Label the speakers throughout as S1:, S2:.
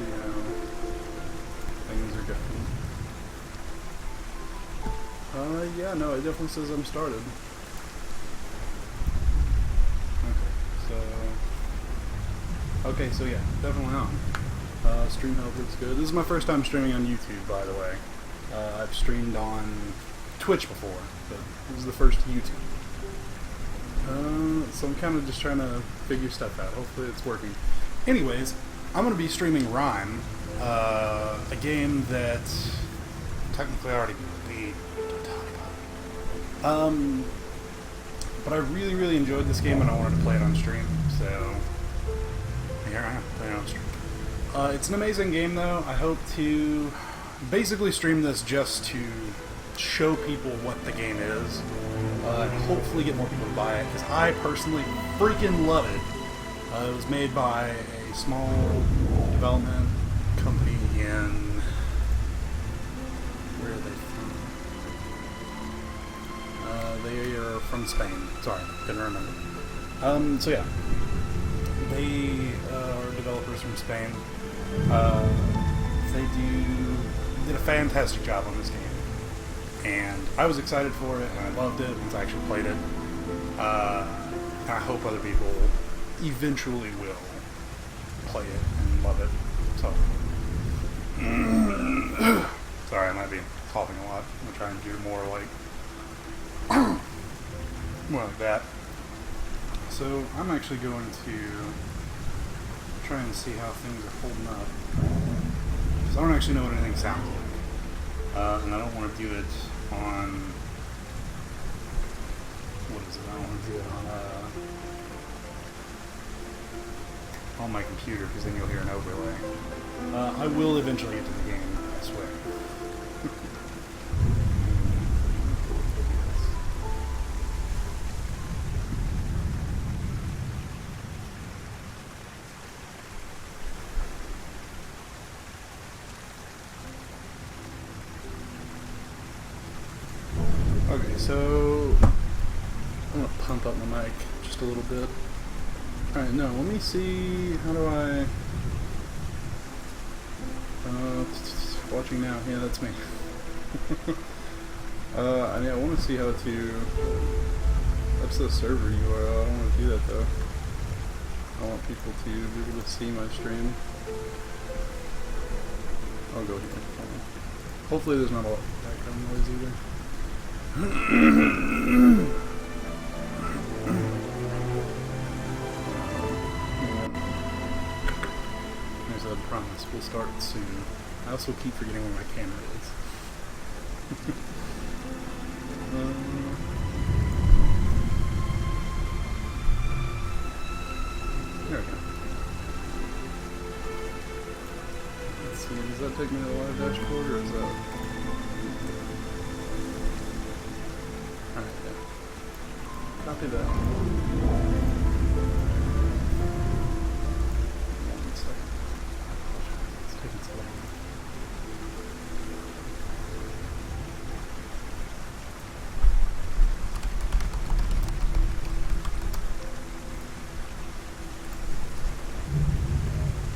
S1: see how things are going. Yeah, no, it definitely says I'm started. Okay, so yeah, definitely on. Stream health looks good. This is my first time streaming on YouTube, by the way. I've streamed on Twitch before, but this is the first YouTube. So I'm kind of just trying to figure stuff out. Hopefully it's working. Anyways, I'm going to be streaming RiME, a game that technically I already beat. But I really, really enjoyed this game and I wanted to play it on stream, so here I am, playing it on stream. It's an amazing game though. I hope to basically stream this just to show people what the game is, and hopefully get more people to buy it, because I personally freaking love it. It was made by a small development company in... where are they from? They are from Spain. Sorry, couldn't remember. So yeah, they are developers from Spain. They did a fantastic job on this game. And I was excited for it, and I loved it once I actually played it. And I hope other people eventually will play it and love it. So, sorry, I might be coughing a lot. I'm trying to do more like that. So I'm actually going to try and see how things are holding up, because I don't actually know what anything sounds like. And I don't want to do it on, what is it, I don't want to do it on my computer, because then you'll hear an overlay. I will eventually get to the game, I swear. Okay, so I'm going to pump up my mic just a little bit. Alright, no, let me see, how do I... watching now, yeah, that's me. I want to see how to... That's the server URL, I don't want to do that though. I want people to be able to see my stream. I'll go here. Hopefully there's not a lot of background noise either. As I promise, we'll start soon. I also keep forgetting where my camera is. There we go. Let's see, does that take me to the live dashboard, or is that... Copy that. One second. It's taking so long.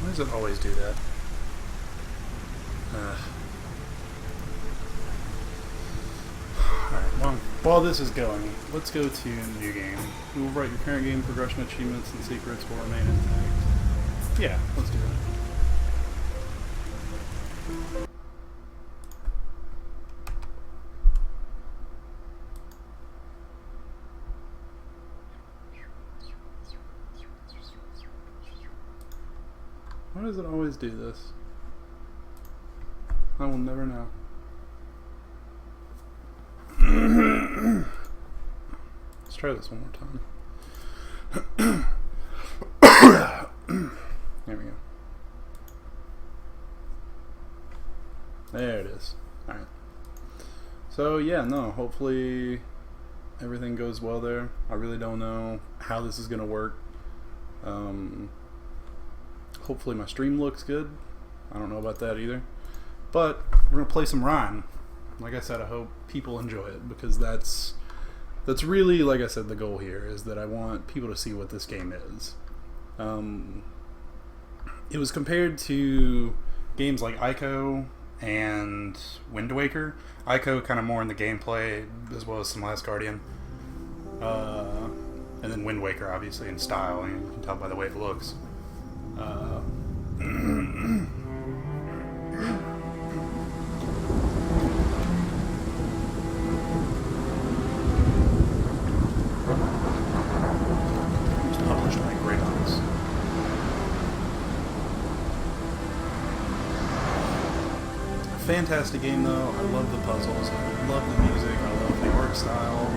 S1: Why does it always do that? While this is going, let's go to new game. We will write your current game progression achievements and secrets will remain intact. Yeah, let's do that. Why does it always do this? I will never know. Let's try this one more time. There we go. There it is. Alright. So yeah, no, hopefully everything goes well there. I really don't know how this is going to work. Hopefully my stream looks good. I don't know about that either. But we're going to play some RiME. Like I said, I hope people enjoy it, because that's really, like I said, the goal here is that I want people to see what this game is. it was compared to games like Ico and Wind Waker. Ico kind of more in the gameplay, as well as some Last Guardian. And then Wind Waker, obviously, in style. I mean, you can tell by the way it looks. It was published by Greybox. Fantastic game, though. I love the puzzles. I love the music. I love the art style.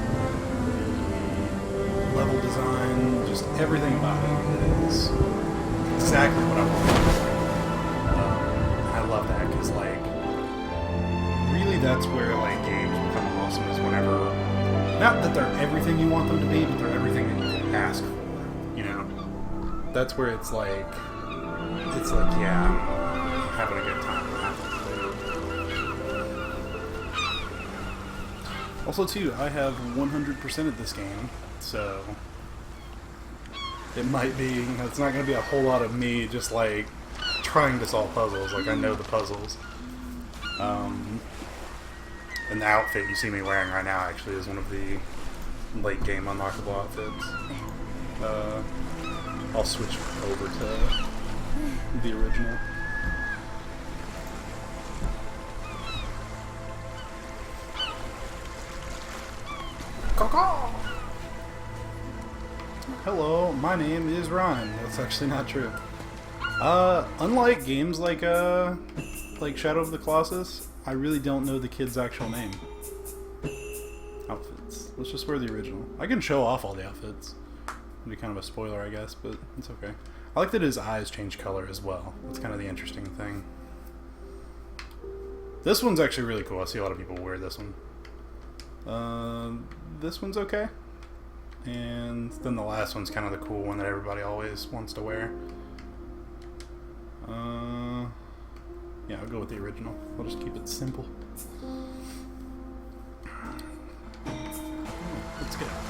S1: The level design. Just everything about it is exactly what I want. I love that because, like, really that's where, like, games become awesome is whenever, not that they're everything you want them to be, but they're everything that you can ask for, you know? That's where it's like, yeah, I'm having a good time. Also, too, I have 100% of this game, so it might be, you know, it's not going to be a whole lot of me just, like, trying to solve puzzles. Like, I know the puzzles. And the outfit you see me wearing right now actually is one of the late game unlockable outfits. I'll switch over to the original. Hello, my name is Ryan. That's actually not true. Unlike games like Shadow of the Colossus, I really don't know the kid's actual name. Outfits. Let's just wear the original. I can show off all the outfits. It'll be kind of a spoiler, I guess, but it's okay. I like that his eyes change color as well. That's kind of the interesting thing. This one's actually really cool. I see a lot of people wear this one. This one's okay. And then the last one's kind of the cool one that everybody always wants to wear. Yeah, I'll go with the original. I'll just keep it simple. Let's get out.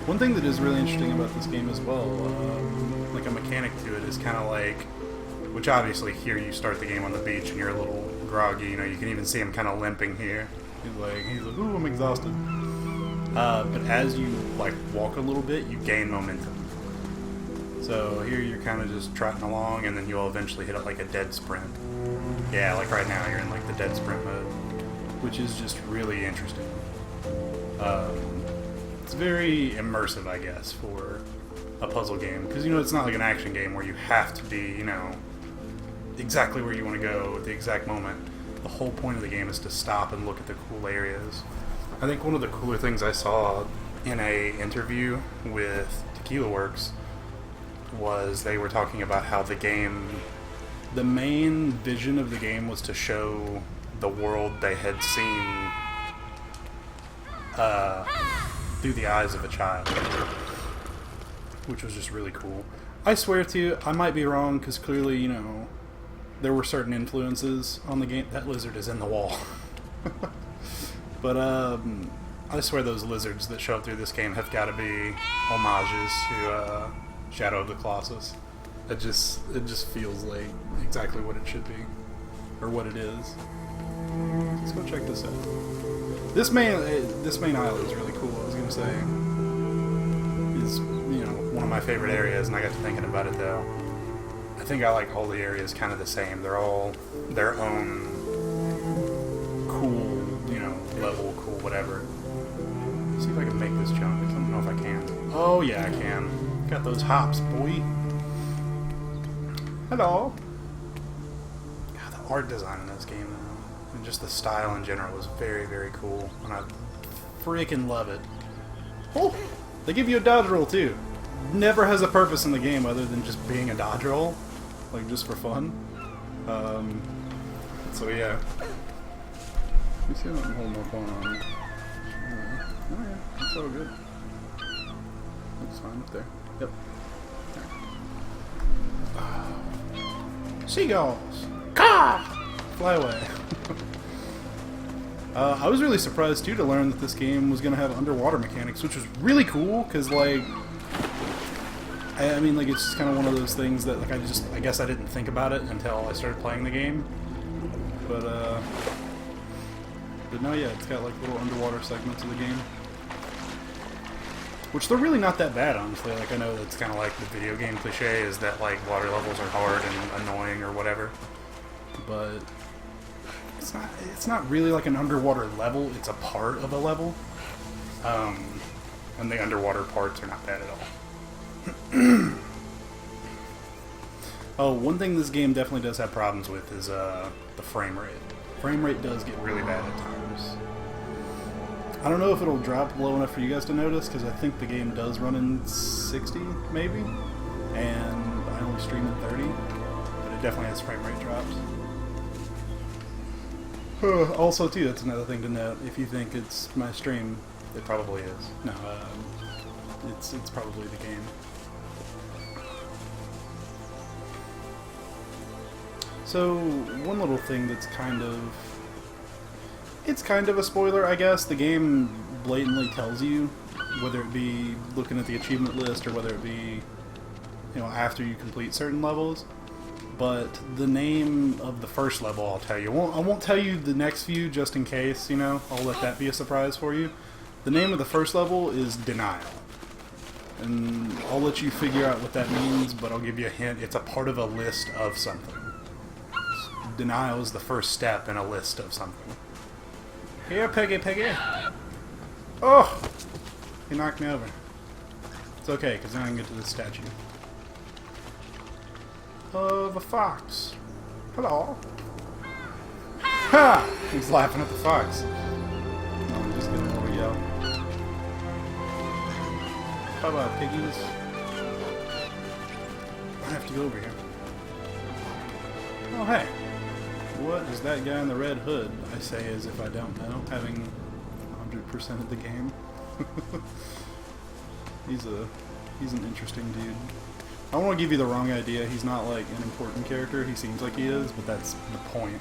S1: One thing that is really interesting about this game as well, like a mechanic to it, is kind of like, which obviously here you start the game on the beach and you're a little groggy, you know, you can even see him kind of limping here. He's like, ooh, I'm exhausted. But as you, like, walk a little bit, you gain momentum. So here you're kind of just trotting along, and then you'll eventually hit, like, a dead sprint. Yeah, like right now, you're in, like, the dead sprint mode, which is just really interesting. It's very immersive, I guess, for a puzzle game. Because, you know, it's not like an action game where you have to be, you know, exactly where you want to go at the exact moment. The whole point of the game is to stop and look at the cool areas. I think one of the cooler things I saw in a interview with Tequila Works was they were talking about how the main vision of the game was to show the world they had seen through the eyes of a child, which was just really cool. I swear to you, I might be wrong, because clearly, you know, there were certain influences on the game. That lizard is in the wall. But I swear those lizards that show up through this game have got to be homages to Shadow of the Colossus. It just feels like exactly what it should be, or what it is. Let's go check this out. This main island is really cool. I was gonna say, is, you know, one of my favorite areas, and I got to thinking about it though. I think I like all the areas kind of the same. They're all their own cool, you know, level, cool, whatever. Let's see if I can make this jump. I don't know if I can. Oh yeah, I can. Got those hops, boy. Hello. God, the art design in this game, though, and just the style in general is very, very cool, and I freaking love it. Oh, they give you a dodge roll too. Never has a purpose in the game other than just being a dodge roll, like just for fun. So yeah. Let me see if I can hold my phone on. Oh yeah, that's all good. That's fine up there. Yep. Seagulls! Caw! Fly away. I was really surprised too to learn that this game was going to have underwater mechanics, which was really cool, because like, I mean, like, it's just kind of one of those things that, like, I guess I didn't think about it until I started playing the game. But no, yeah, it's got, like, little underwater segments of the game. Which they're really not that bad, honestly. Like, I know that's kind of like the video game cliche is that, like, water levels are hard and annoying or whatever. But it's not really like an underwater level, it's a part of a level. And the underwater parts are not bad at all. Oh, one thing this game definitely does have problems with is the frame rate. Frame rate does get really bad at times. I don't know if it'll drop low enough for you guys to notice, because I think the game does run in 60, maybe, and I only stream in 30, but it definitely has frame rate drops. Also, too, that's another thing to note. If you think it's my stream, it probably is. No, it's probably the game. So, one little thing that's kind of... It's kind of a spoiler, I guess. The game blatantly tells you, whether it be looking at the achievement list or whether it be, you know, after you complete certain levels. But the name of the first level, I'll tell you. I won't tell you the next few just in case, you know. I'll let that be a surprise for you. The name of the first level is Denial. And I'll let you figure out what that means, but I'll give you a hint. It's a part of a list of something. Denial is the first step in a list of something. Here, Peggy, Peggy! Oh! He knocked me over. It's okay, because now I can get to this statue. Of a fox. Hello. Ha! He's laughing at the fox. No, I'm just gonna more yell. How about piggies? I have to go over here. Oh, hey. What is that guy in the red hood? I say as if I don't know, having 100% of the game. He's an interesting dude. I don't want to give you the wrong idea. He's not like an important character. He seems like he is, but that's the point.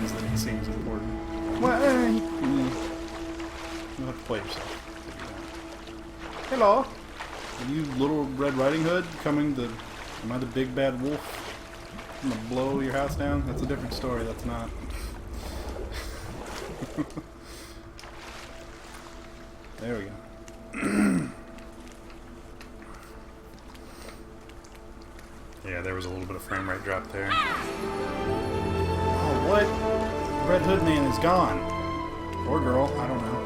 S1: Is that he seems important. Well, you'll have to play yourself. Hello, are you little Red Riding Hood coming to? Am I the big bad wolf? I'm gonna blow your house down? That's a different story, that's not. There we go. Yeah, there was a little bit of frame rate drop there. Oh, what? Red Hood Man is gone. Or girl, I don't know.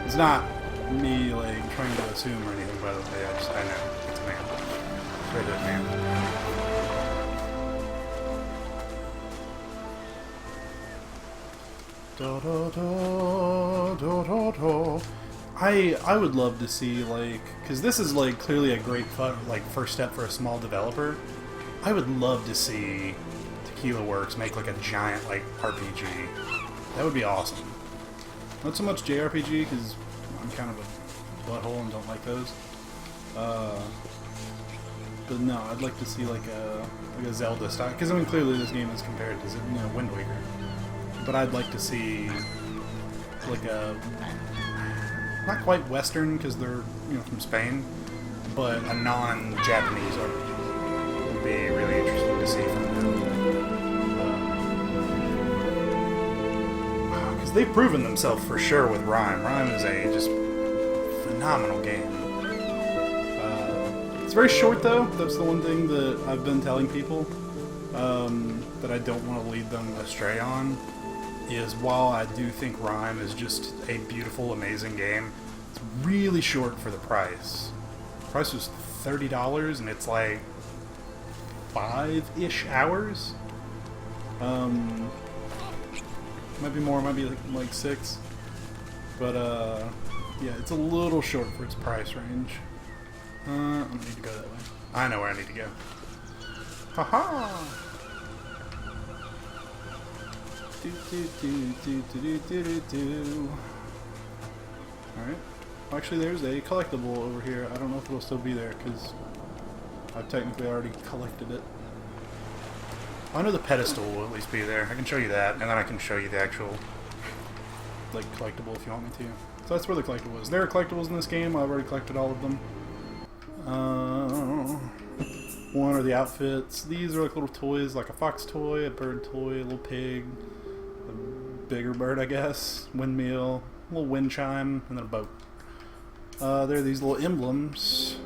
S1: It's not me, like, trying to assume or anything, by the way. I know. It's a man. Red Hood Man. Da da da da da da. I would love to see, like, because this is like clearly a great first step for a small developer. I would love to see Tequila Works make like a giant like RPG. That would be awesome. Not so much JRPG because I'm kind of a butthole and don't like those. But no, I'd like to see like a Zelda style, because I mean clearly this game is compared to Wind Waker. But I'd like to see like a not quite Western because they're from Spain, but a non-Japanese RPG would be really interesting to see from them. Because they've proven themselves for sure with RiME. RiME is a just phenomenal game. It's very short though. That's the one thing that I've been telling people that I don't want to lead them astray on. Is while I do think RiME is just a beautiful, amazing game, it's really short for the price. The price was $30 and it's like 5-ish hours. Might be more, might be like 6. But yeah, it's a little short for its price range. I don't need to go that way. I know where I need to go. Haha! Alright. Actually, there's a collectible over here. I don't know if it'll still be there, because I've technically already collected it. I know the pedestal will at least be there. I can show you that, and then I can show you the like collectible if you want me to. So that's where the collectible is. There are collectibles in this game. I've already collected all of them. One are the outfits. These are like little toys, like a fox toy, a bird toy, a little pig, a bigger bird, I guess, windmill, a little wind chime, and then a boat. There are these little emblems.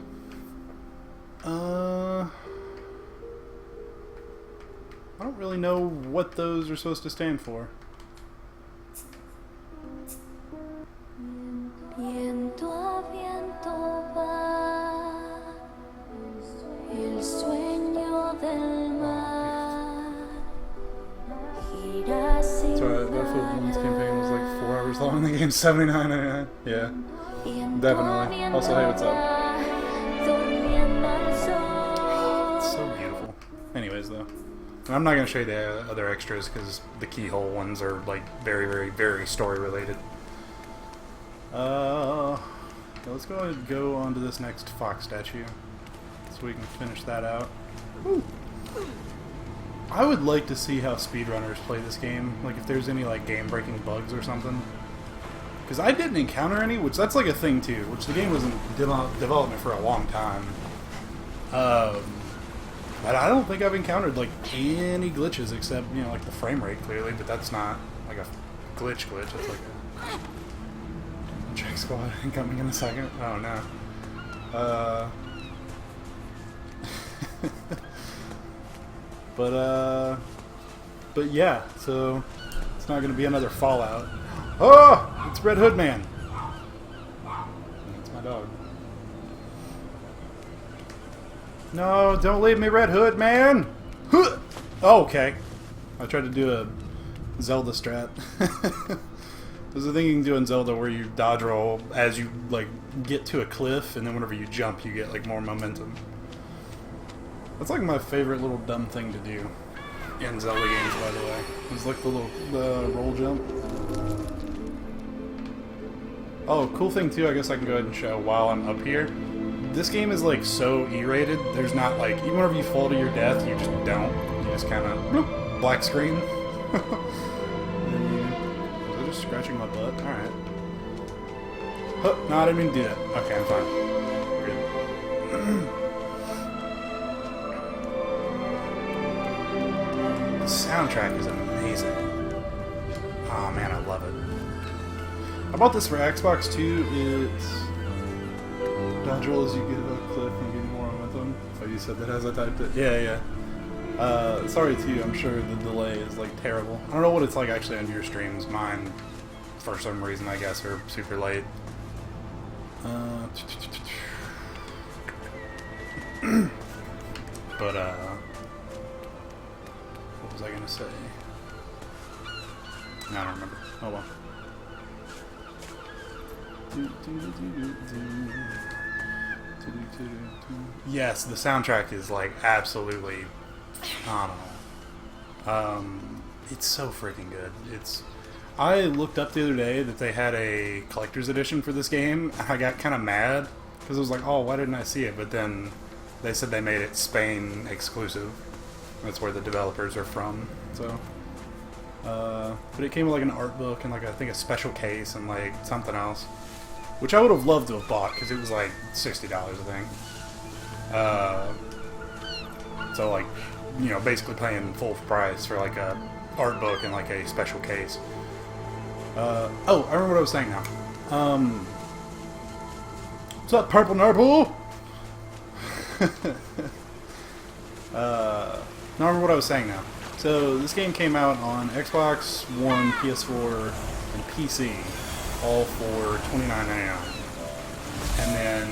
S1: I don't really know what those are supposed to stand for. Sorry, Battlefield 1's campaign was like 4 hours long and the game's $79.99. Yeah, definitely. Also, hey, what's up? It's so beautiful. Anyways, though. And I'm not going to show you the other extras because the keyhole ones are like very, very, very story related. Let's go ahead and go on to this next fox statue so we can finish that out. Woo. I would like to see how speedrunners play this game, like if there's any like game-breaking bugs or something. Because I didn't encounter any, which that's like a thing too, which the game was in development for a long time. But I don't think I've encountered like any glitches except, you know, like the frame rate clearly, but that's not like a glitch. It's like a check squad incoming in a second. Oh no. But yeah, so it's not going to be another Fallout. Oh, it's Red Hood Man. That's my dog. No, don't leave me, Red Hood Man. Oh, okay. I tried to do a Zelda strat. There's a thing you can do in Zelda where you dodge roll as you like get to a cliff, and then whenever you jump, you get like more momentum. That's like my favorite little dumb thing to do in Zelda games, by the way. It's like the roll jump. Oh, cool thing too, I guess I can go ahead and show while I'm up here. This game is like so E-rated, there's not like, even whenever you fall to your death, you just don't. You just kind of, black screen. Was I just scratching my butt? Alright. Oh, no, I didn't mean to do that. Okay, I'm fine. We're good. The soundtrack is amazing. Oh man, I love it. I bought this for Xbox too. It's dodge roll as you get a cliff and get more momentum. Oh, you said that as I typed it? Yeah. Sorry too, I'm sure the delay is like terrible. I don't know what it's like actually on your streams. Mine, for some reason, I guess, are super late. But what was I gonna say? I don't remember. Oh well. Yes, the soundtrack is like absolutely phenomenal. It's so freaking good. I looked up the other day that they had a collector's edition for this game. I got kind of mad because I was like, oh, why didn't I see it? But then they said they made it Spain exclusive. That's where the developers are from. So, but it came with like an art book and like I think a special case and like something else, which I would have loved to have bought because it was like $60, I think. So like, you know, basically paying full price for like a art book and like a special case. Oh, I remember what I was saying now. What's up, Purple Nurple? No, I remember what I was saying now. So this game came out on Xbox One, PS4, and PC, all for $29.99. And then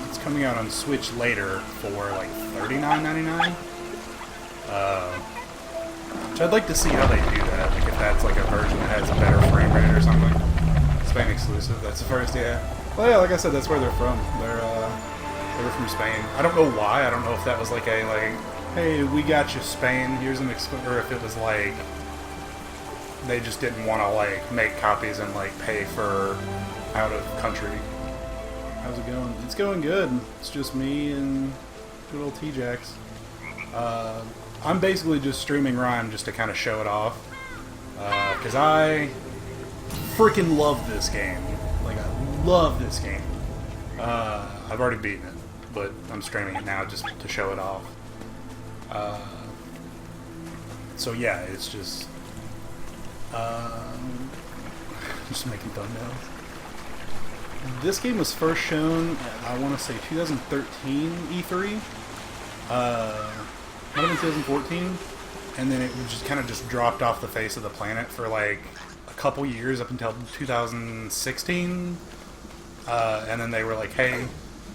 S1: it's coming out on Switch later for like $39.99. Which I'd like to see how they do that. Like if that's like a version that has a better frame rate or something. Spain exclusive. That's the first, yeah. Well, yeah, like I said, that's where they're from. They're from Spain. I don't know why. I don't know if that was like a hey, we got you, Spain. Here's an exclusive, or if it was like they just didn't want to like make copies and like pay for out of country. How's it going? It's going good. It's just me and good old T-Jax. I'm basically just streaming RiME just to kind of show it off. Because I freaking love this game. Like, I love this game. I've already beaten it, but I'm streaming it now just to show it off. So yeah, it's just just making thumbnails. This game was first shown at, I want to say, 2013 E3. Might have been 2014, and then it just kind of just dropped off the face of the planet for like a couple years up until 2016. And then they were like, hey,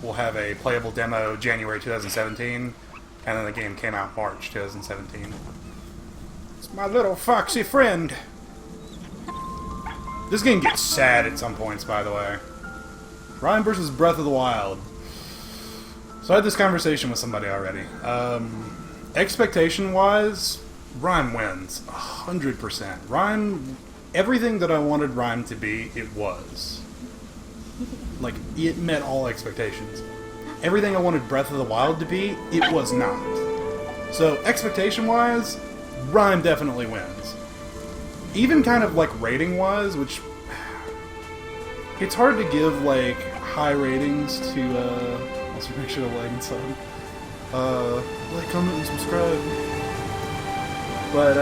S1: we'll have a playable demo January 2017, and then the game came out March 2017. It's my little foxy friend. This game gets sad at some points, by the way. RiME versus Breath of the Wild. So I had this conversation with somebody already. Expectation-wise, RiME wins. 100%. RiME, everything that I wanted RiME to be, it was. Like, it met all expectations. Everything I wanted Breath of the Wild to be, it was not. So, expectation-wise, RiME definitely wins. Even kind of, like, rating-wise, which... It's hard to give, like, high ratings to, also make sure to like and sub. Like, comment, and subscribe. But,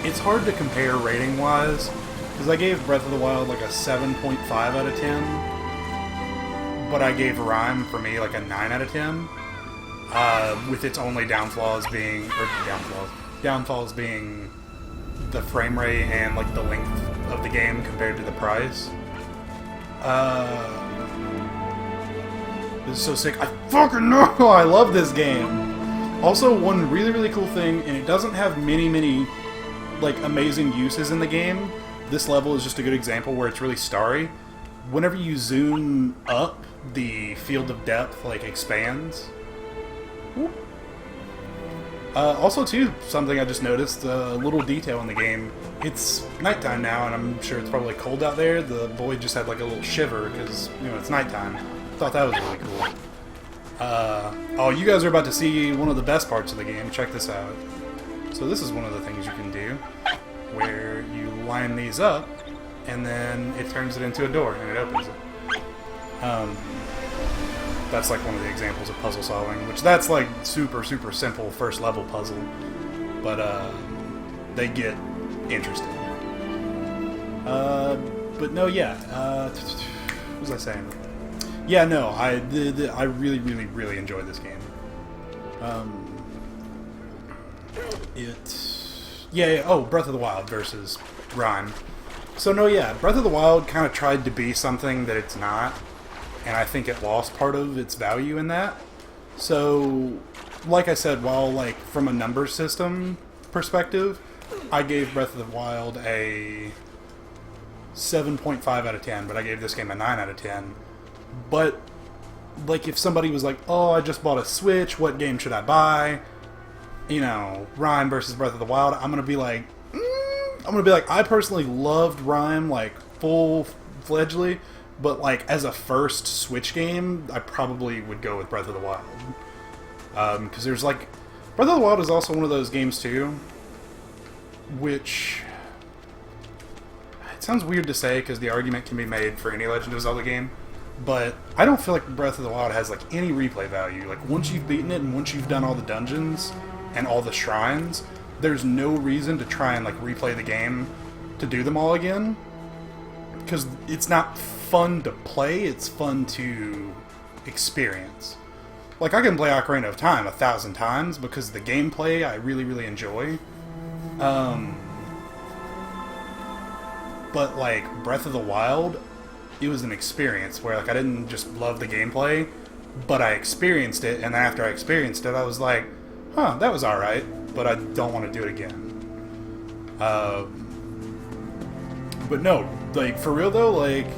S1: it's hard to compare rating-wise, because I gave Breath of the Wild, like, a 7.5 out of 10. But I gave RiME, for me, like, a 9 out of 10. With its only downfalls being... Downfalls being the frame rate and, like, the length of the game compared to the price. This is so sick. I fucking know! I love this game! Also, one really, really cool thing, and it doesn't have many, like, amazing uses in the game. This level is just a good example where it's really starry. Whenever you zoom up, the field of depth, like, expands. Also, too, something I just noticed, a little detail in the game. It's nighttime now, and I'm sure it's probably cold out there. The boy just had, like, a little shiver, because, you know, it's nighttime. Thought that was really cool. Oh, you guys are about to see one of the best parts of the game. Check this out. So this is one of the things you can do, where you line these up, and then it turns it into a door, and it opens it. That's like one of the examples of puzzle solving, which that's like super simple first level puzzle, but they get interesting. But no, yeah. What was I saying? Yeah, no, I really enjoyed this game. Oh, Breath of the Wild versus RiME. So no, yeah, Breath of the Wild kind of tried to be something that it's not, and I think it lost part of its value in that. So, like I said, while, like, from a number system perspective, I gave Breath of the Wild a 7.5 out of 10, but I gave this game a 9 out of 10. But, like, if somebody was like, oh, I just bought a Switch, what game should I buy? You know, RiME versus Breath of the Wild, I'm gonna be like, I personally loved RiME, like, full-fledgedly, but, like, as a first Switch game, I probably would go with Breath of the Wild. Because there's, like... Breath of the Wild is also one of those games, too, which... It sounds weird to say, because the argument can be made for any Legend of Zelda game, but I don't feel like Breath of the Wild has, like, any replay value. Like, once you've beaten it, and once you've done all the dungeons, and all the shrines, there's no reason to try and, like, replay the game to do them all again. Because it's not fun to play, it's fun to experience. Like, I can play Ocarina of Time 1,000 times because the gameplay I really enjoy. But, like, Breath of the Wild, it was an experience where, like, I didn't just love the gameplay, but I experienced it, and after I experienced it, I was like, huh, that was alright, but I don't want to do it again. But no, like, for real though, like,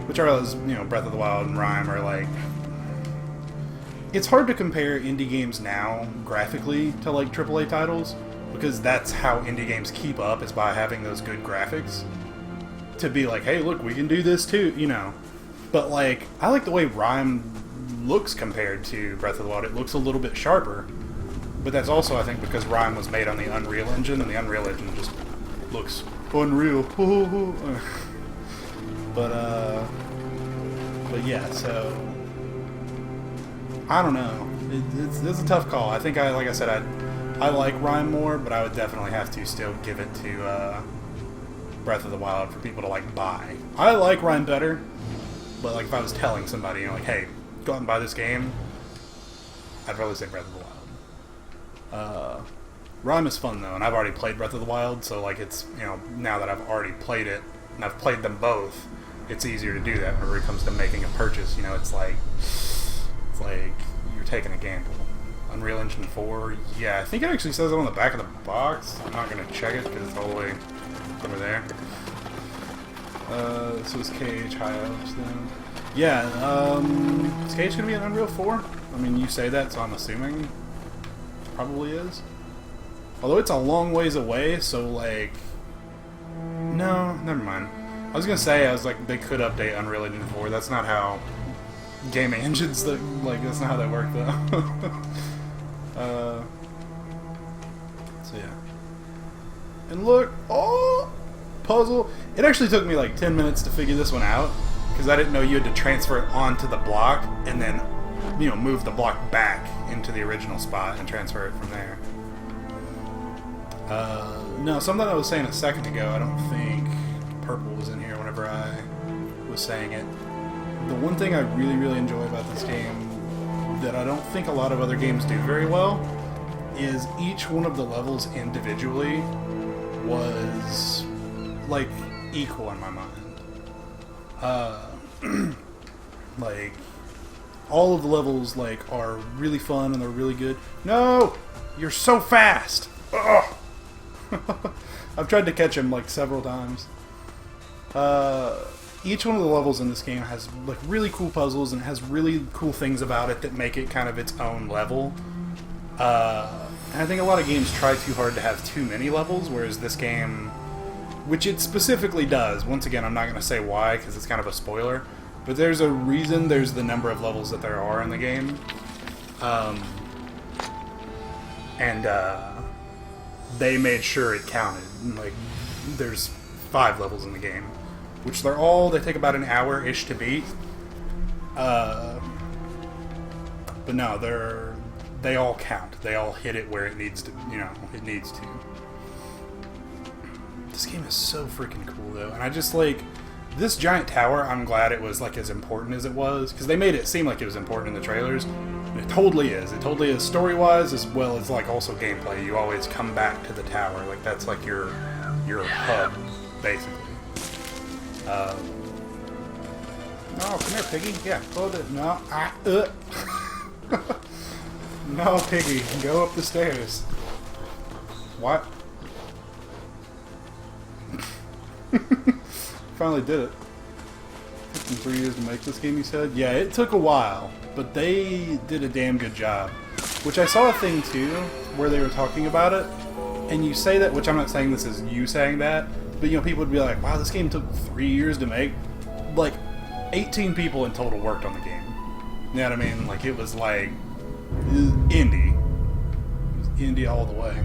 S1: which are those, you know, Breath of the Wild and RiME are like... It's hard to compare indie games now, graphically, to, like, AAA titles, because that's how indie games keep up, is by having those good graphics. To be like, hey, look, we can do this too, you know. But, like, I like the way RiME looks compared to Breath of the Wild. It looks a little bit sharper. But that's also, I think, because RiME was made on the Unreal Engine, and the Unreal Engine just looks Unreal. But yeah, so I don't know. It's a tough call. I think like I said, I like RiME more, but I would definitely have to still give it to Breath of the Wild for people to like buy. I like RiME better, but like if I was telling somebody, you know, like, hey, go out and buy this game, I'd probably say Breath of the Wild. RiME is fun though, and I've already played Breath of the Wild, so like it's, you know, now that I've already played it and I've played them both, it's easier to do that whenever it comes to making a purchase. You know, it's like you're taking a gamble. Unreal Engine 4, yeah, I think it actually says it on the back of the box. I'm not gonna check it because it's all the way over there. This was KH High Hopes then. Yeah, is KH gonna be an Unreal 4? I mean, you say that, so I'm assuming it probably is. Although it's a long ways away, so like, no, never mind. I was gonna say, I was like, they could update Unreal Engine 4. That's not how gaming engines, that's not how they work though. So yeah. And look, oh, puzzle. It actually took me like 10 minutes to figure this one out, because I didn't know you had to transfer it onto the block and then, you know, move the block back into the original spot and transfer it from there. No, something I was saying a second ago, I don't think purple was in here whenever I was saying it. The one thing I really, really enjoy about this game that I don't think a lot of other games do very well is each one of the levels individually was like equal in my mind. Like all of the levels like are really fun and they're really good. No! You're so fast! Ugh! I've tried to catch him like several times. Each one of the levels in this game has like really cool puzzles and has really cool things about it that make it kind of its own level. And I think a lot of games try too hard to have too many levels, whereas this game, which it specifically does, once again I'm not going to say why because it's kind of a spoiler, but there's a reason there's the number of levels that there are in the game. They made sure it counted. Like, there's 5 levels in the game, which they take about an hour-ish to beat. But no, they all count. They all hit it where it needs to, you know, it needs to. This game is so freaking cool, though. And I just, like, this giant tower, I'm glad it was, like, as important as it was, because they made it seem like it was important in the trailers. It totally is. It totally is story-wise as well as, like, also gameplay. You always come back to the tower. Like, that's, like, your hub, basically. No, come here, Piggy. Yeah, hold it. No, no, Piggy, go up the stairs. What? Finally did it. Took them 3 years to make this game, you said? Yeah, it took a while, but they did a damn good job. Which I saw a thing, too, where they were talking about it, and you say that, which I'm not saying this is you saying that, but, you know, people would be like, wow, this game took 3 years to make. Like, 18 people in total worked on the game. You know what I mean? Like, it was like, indie. It was indie all the way.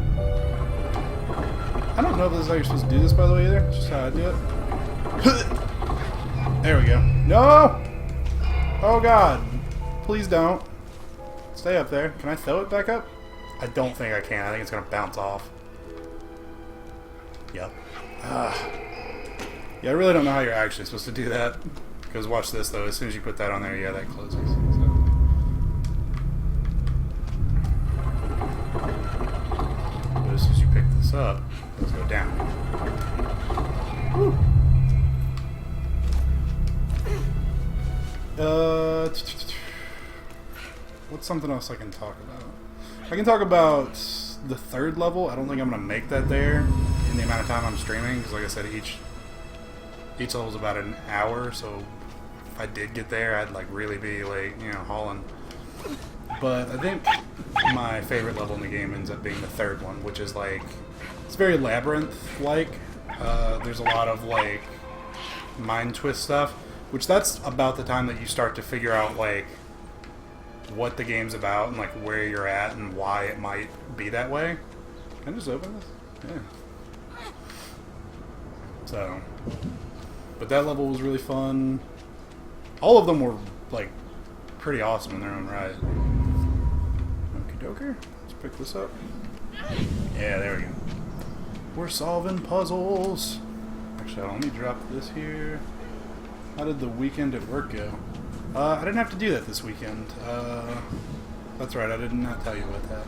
S1: I don't know if this is how you're supposed to do this, by the way, either. It's just how I do it. There we go. No! Oh, God. Please don't. Stay up there. Can I throw it back up? I don't think I can. I think it's going to bounce off. Yep. Yeah, I really don't know how you're actually supposed to do that. Because watch this, though. As soon as you put that on there, yeah, that closes. So. But as soon as you pick this up, let's go down. Woo. What's something else I can talk about? I can talk about the 3rd level. I don't think I'm going to make that there in the amount of time I'm streaming, because like I said, each level is about an hour, so if I did get there, I'd like really be like, you know, hauling. But I think my favorite level in the game ends up being the 3rd one, which is like, it's very labyrinth-like. There's a lot of like mind twist stuff, which that's about the time that you start to figure out like what the game's about and like where you're at and why it might be that way. Can I just open this? Yeah. So, but that level was really fun. All of them were like pretty awesome in their own right. Okie dokie. Let's pick this up. Yeah, there we go. We're solving puzzles. Actually, let me drop this here. How did the weekend at work go? I didn't have to do that this weekend. That's right, I did not tell you about that.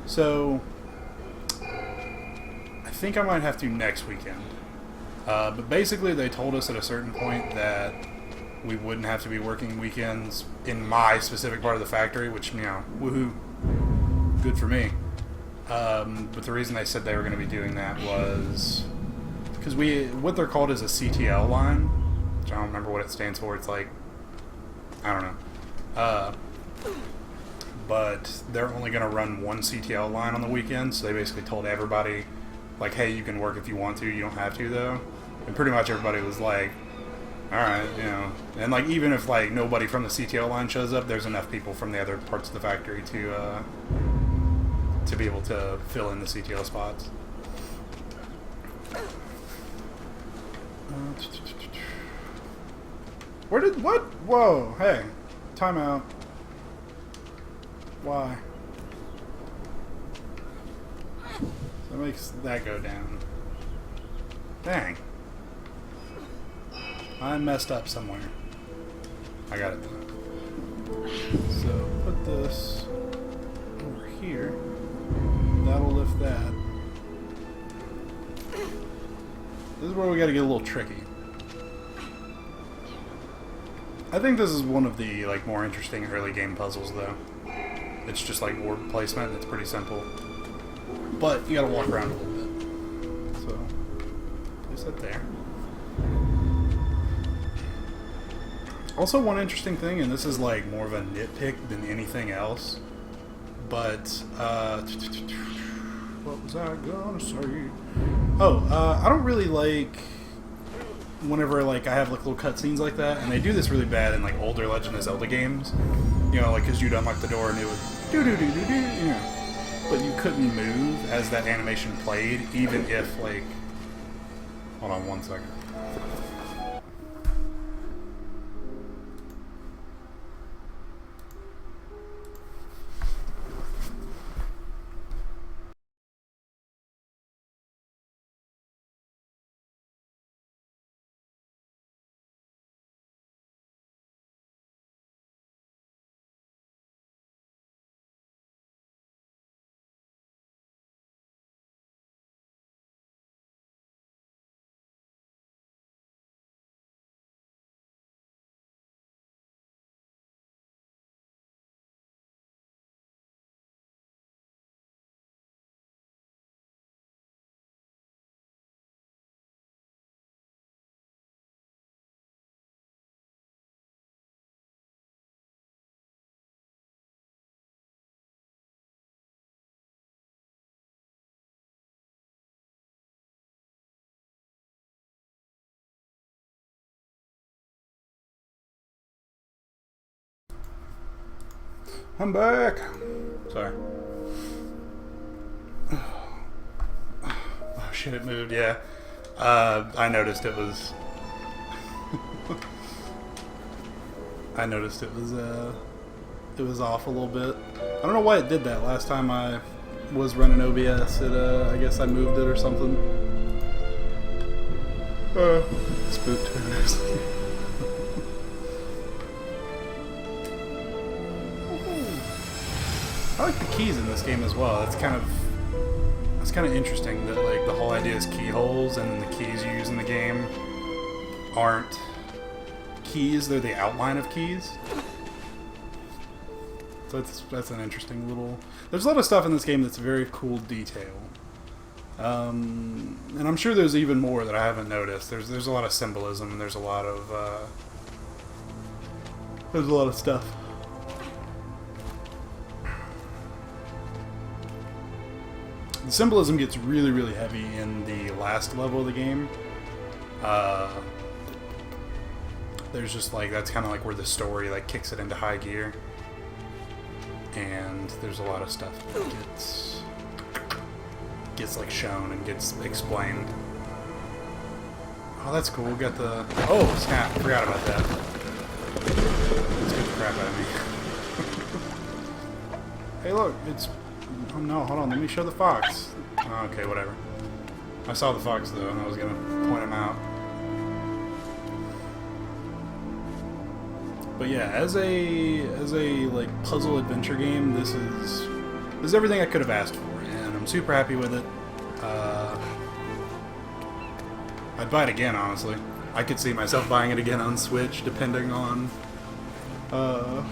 S1: So, I think I might have to next weekend. But basically, they told us at a certain point that we wouldn't have to be working weekends in my specific part of the factory, which, you know, woohoo, good for me. But the reason they said they were going to be doing that was because what they're called is a CTL line, which I don't remember what it stands for. It's like, I don't know. But they're only going to run one CTL line on the weekend, so they basically told everybody, like, hey, you can work if you want to, you don't have to, though. And pretty much everybody was like, alright, you know. And, like, even if, like, nobody from the CTL line shows up, there's enough people from the other parts of the factory to be able to fill in the CTL spots. What? Whoa, hey. Timeout. Why? That makes that go down. Dang. I messed up somewhere. I got it though. So, put this over here. That'll lift that. This is where we gotta get a little tricky. I think this is one of the like more interesting early game puzzles though. It's just like ward placement, it's pretty simple. But you gotta walk around a little bit. So, place that there. Also one interesting thing, and this is like more of a nitpick than anything else, but what was I gonna say? Oh, I don't really like whenever like I have like little cutscenes like that, and they do this really bad in like older Legend of Zelda games. You know, like because you'd unlock the door and it would do do do do do, you know. But you couldn't move as that animation played, even if like. Hold on 1 second. I'm back. Sorry. Oh shit! It moved. Yeah. I noticed it was. I noticed it was off a little bit. I don't know why it did that last time I was running OBS. I guess I moved it or something. Spooked. I like the keys in this game as well. That's kind of interesting that like the whole idea is keyholes, and then the keys you use in the game aren't keys; they're the outline of keys. So that's an interesting little. There's a lot of stuff in this game that's very cool detail, and I'm sure there's even more that I haven't noticed. There's a lot of symbolism, and there's a lot of stuff. The symbolism gets really, really heavy in the last level of the game. There's just like, that's kind of like where the story like kicks it into high gear. And there's a lot of stuff that gets like shown and gets explained. Oh, that's cool. We got the... Oh, snap. Forgot about that. Let's get the crap out of me. Hey, look. It's... Oh, no. Hold on. Let me show the fox. Oh, okay, whatever. I saw the fox, though, and I was going to point him out. But yeah, as a like puzzle adventure game, this is everything I could have asked for, and I'm super happy with it. I'd buy it again, honestly. I could see myself buying it again on Switch, depending on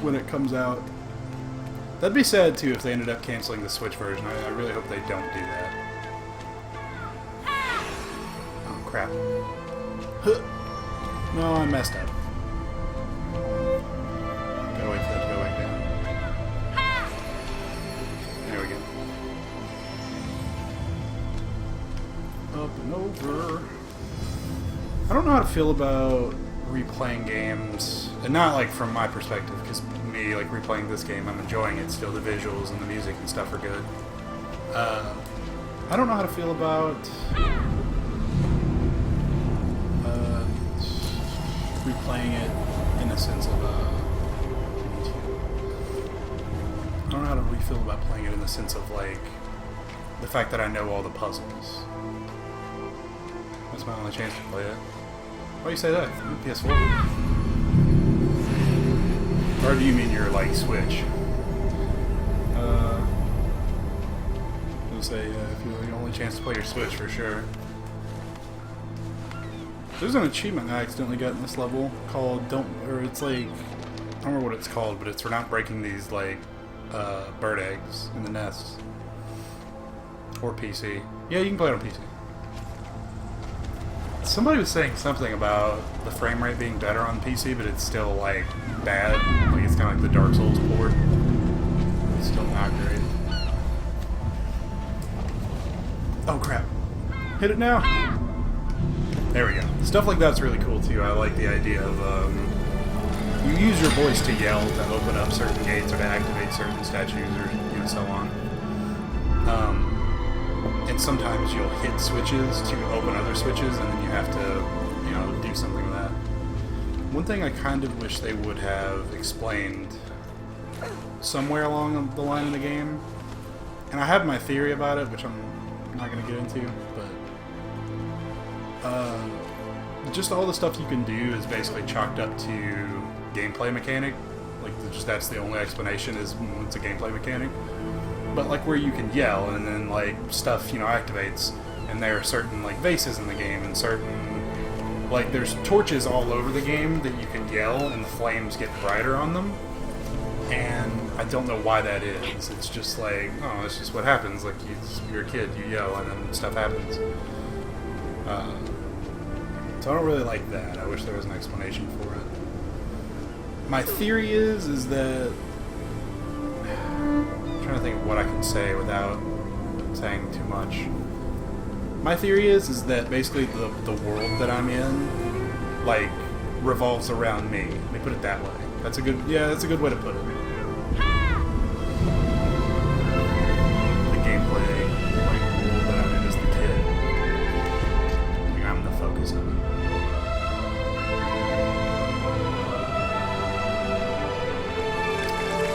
S1: when it comes out. That'd be sad too if they ended up canceling the Switch version. I really hope they don't do that. Oh crap! No, I messed up. Gotta wait for that to go back down. There we go. Up and over. I don't know how to feel about replaying games, and not like from my perspective, because me, like replaying this game, I'm enjoying it still. The visuals and the music and stuff are good. I don't know how to feel about replaying it in the sense of I don't know how to feel about playing it in the sense of like the fact that I know all the puzzles. That's my only chance to play it. Why do you say that? PS4? Or do you mean your like Switch? I'll say if you're the only chance to play your Switch for sure. There's an achievement I accidentally got in this level called it's like, I don't remember what it's called, but it's for not breaking these like bird eggs in the nests. Or PC. Yeah, you can play it on PC. Somebody was saying something about the frame rate being better on PC, but it's still like bad. Like it's kind of like the Dark Souls port. It's still not great. Oh crap. Hit it now. There we go. Stuff like that's really cool too. I like the idea of you use your voice to yell to open up certain gates or to activate certain statues or so on. And sometimes you'll hit switches to open other switches, and then you have to, do something with that. One thing I kind of wish they would have explained somewhere along the line in the game, and I have my theory about it, which I'm not going to get into, but just all the stuff you can do is basically chalked up to gameplay mechanic. Like, that's the only explanation is it's a gameplay mechanic. But like where you can yell and then like stuff activates, and there are certain like vases in the game and certain like there's torches all over the game that you can yell and the flames get brighter on them, and I don't know why that is. It's just like, oh, it's just what happens. Like you're a kid, you yell and then stuff happens. So I don't really like that. I wish there was an explanation for it. My theory is that I'm trying to think of what I can say without saying too much. My theory is that basically the world that I'm in, like, revolves around me. Let me put it that way. That's a good way to put it. The gameplay, like, world that I'm in as the kid. Like, I'm the focus of it.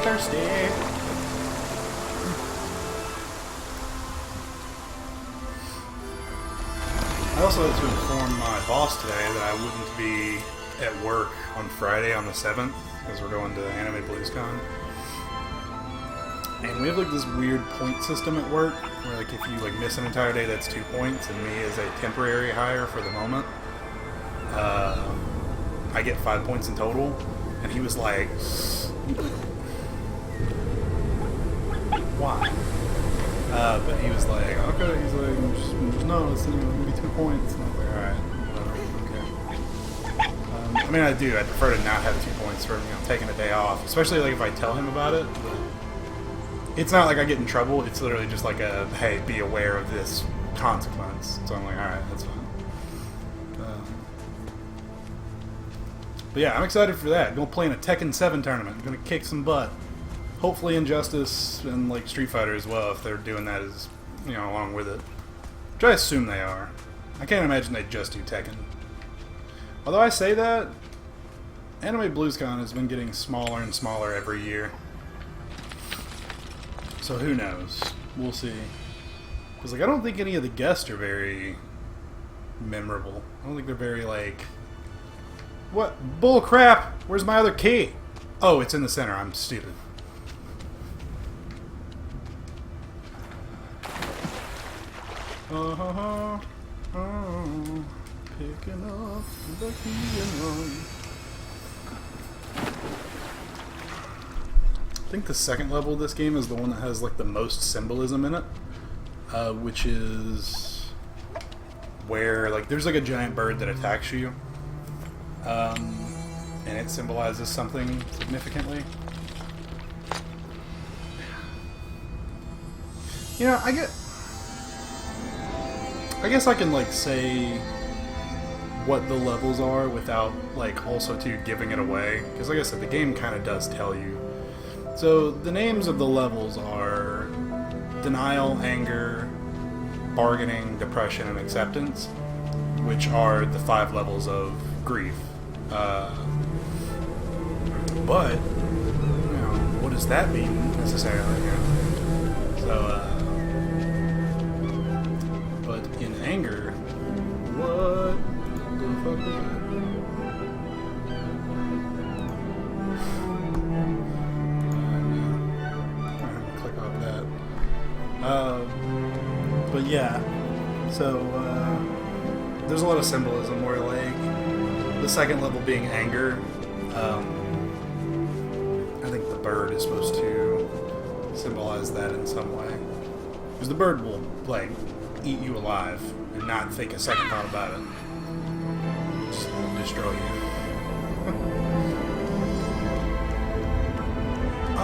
S1: Thirsty. I also had to inform my boss today that I wouldn't be at work on Friday on the 7th, because we're going to Anime BlizzCon. And we have like this weird point system at work, where like if you like miss an entire day, that's 2 points, and me as a temporary hire for the moment, I get 5 points in total. And he was like, why? But he was like, okay, he's like, just no, it's gonna be 2 points. And I was like, alright, whatever, okay. I mean, I do. I prefer to not have 2 points for taking a day off, especially like if I tell him about it. But it's not like I get in trouble. It's literally just like a, hey, be aware of this consequence. So I'm like, alright, that's fine. But yeah, I'm excited for that. Gonna play in a Tekken 7 tournament. Gonna kick some butt. Hopefully Injustice and like Street Fighter as well, if they're doing that as, along with it. Which I assume they are. I can't imagine they just do Tekken. Although I say that, Anime BluesCon has been getting smaller and smaller every year. So who knows? We'll see. Because, like, I don't think any of the guests are very memorable. I don't think they're very, like... What? Bull crap! Where's my other key? Oh, it's in the center. I'm stupid. Picking up the key and run. I think the second level of this game is the one that has like the most symbolism in it, which is where like there's like a giant bird that attacks you, and it symbolizes something significantly. You know, I guess I can like say what the levels are without like also too giving it away, because like I said, the game kind of does tell you. So the names of the levels are Denial, Anger, Bargaining, Depression, and Acceptance, which are the 5 levels of grief. But, you know, what does that mean necessarily? You know? So, but in Anger, what the fuck is that? But yeah, so there's a lot of symbolism where, like, the second level being anger, I think the bird is supposed to symbolize that in some way. Because the bird will, like, eat you alive and not think a second thought about it. Just destroy you.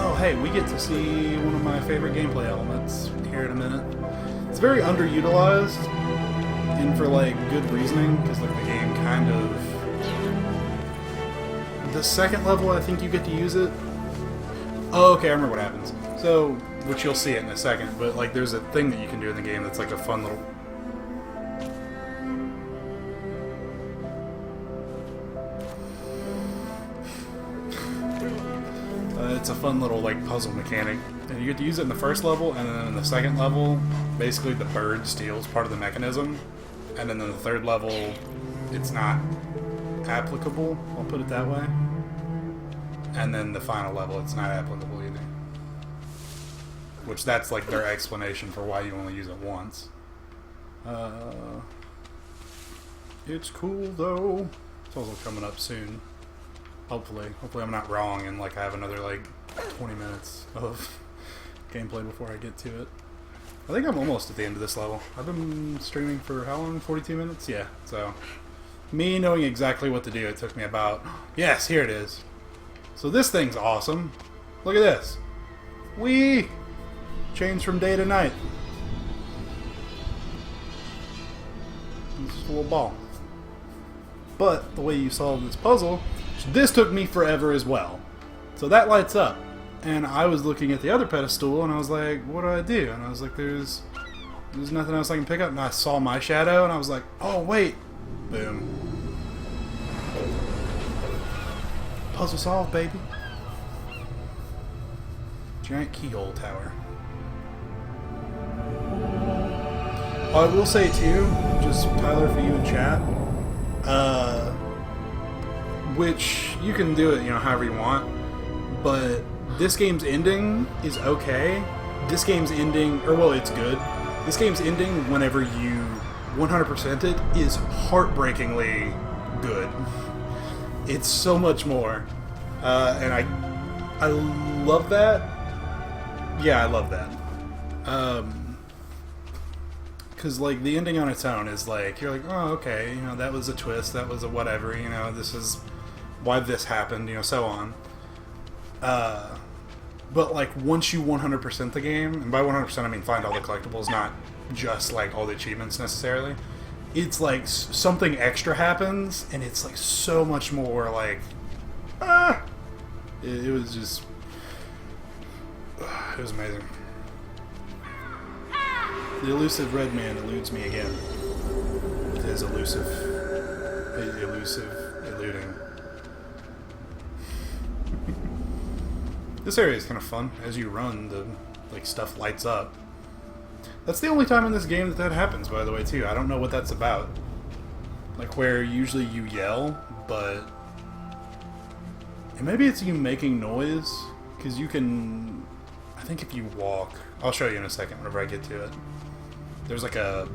S1: Oh, hey, we get to see one of my favorite gameplay elements here in a minute. It's very underutilized, and for, like, good reasoning, because, like, the game kind of... The second level, I think you get to use it. Oh, okay, I remember what happens. So, which you'll see it in a second, but, like, there's a thing that you can do in the game that's, like, a fun little... It's a fun little, like, puzzle mechanic. And you get to use it in the first level, and then in the second level, basically the bird steals part of the mechanism. And then in the third level, it's not applicable, I'll put it that way. And then the final level, it's not applicable either. Which that's, like, their explanation for why you only use it once. It's cool, though. It's also coming up soon. Hopefully I'm not wrong and like I have another like 20 minutes of gameplay before I get to it. I think I'm almost at the end of this level. I've been streaming for how long? 42 minutes? Yeah, so me knowing exactly what to do, it took me about... Yes, here it is. So this thing's awesome. Look at this. Whee! Change from day to night. It's just a little ball. But the way you solve this puzzle... This took me forever as well. So that lights up. And I was looking at the other pedestal and I was like, what do? And I was like, there's nothing else I can pick up. And I saw my shadow and I was like, oh wait. Boom. Puzzle solved, baby. Giant keyhole tower. Oh, I will say too, just Tyler for you in chat, which you can do it, you know, however you want, but this game's ending is okay. This game's ending, or well, it's good. This game's ending, whenever you 100% it, is heartbreakingly good. It's so much more, and I love that. Yeah, I love that. Because, like, the ending on its own is like, you're like, oh, okay, you know, that was a twist, that was a whatever, you know, this is why this happened, you know, so on. But, like, once you 100% the game, and by 100% I mean find all the collectibles, not just, like, all the achievements necessarily, it's like something extra happens, and it's, like, so much more, like, it was just, it was amazing. The elusive red man eludes me again with his elusive looting. This area is kind of fun. As you run, the like stuff lights up. That's the only time in this game that that happens, by the way, too. I don't know what that's about. Like, where usually you yell, but... And maybe it's you making noise, because you can... I think if you walk... I'll show you in a second whenever I get to it. There's like a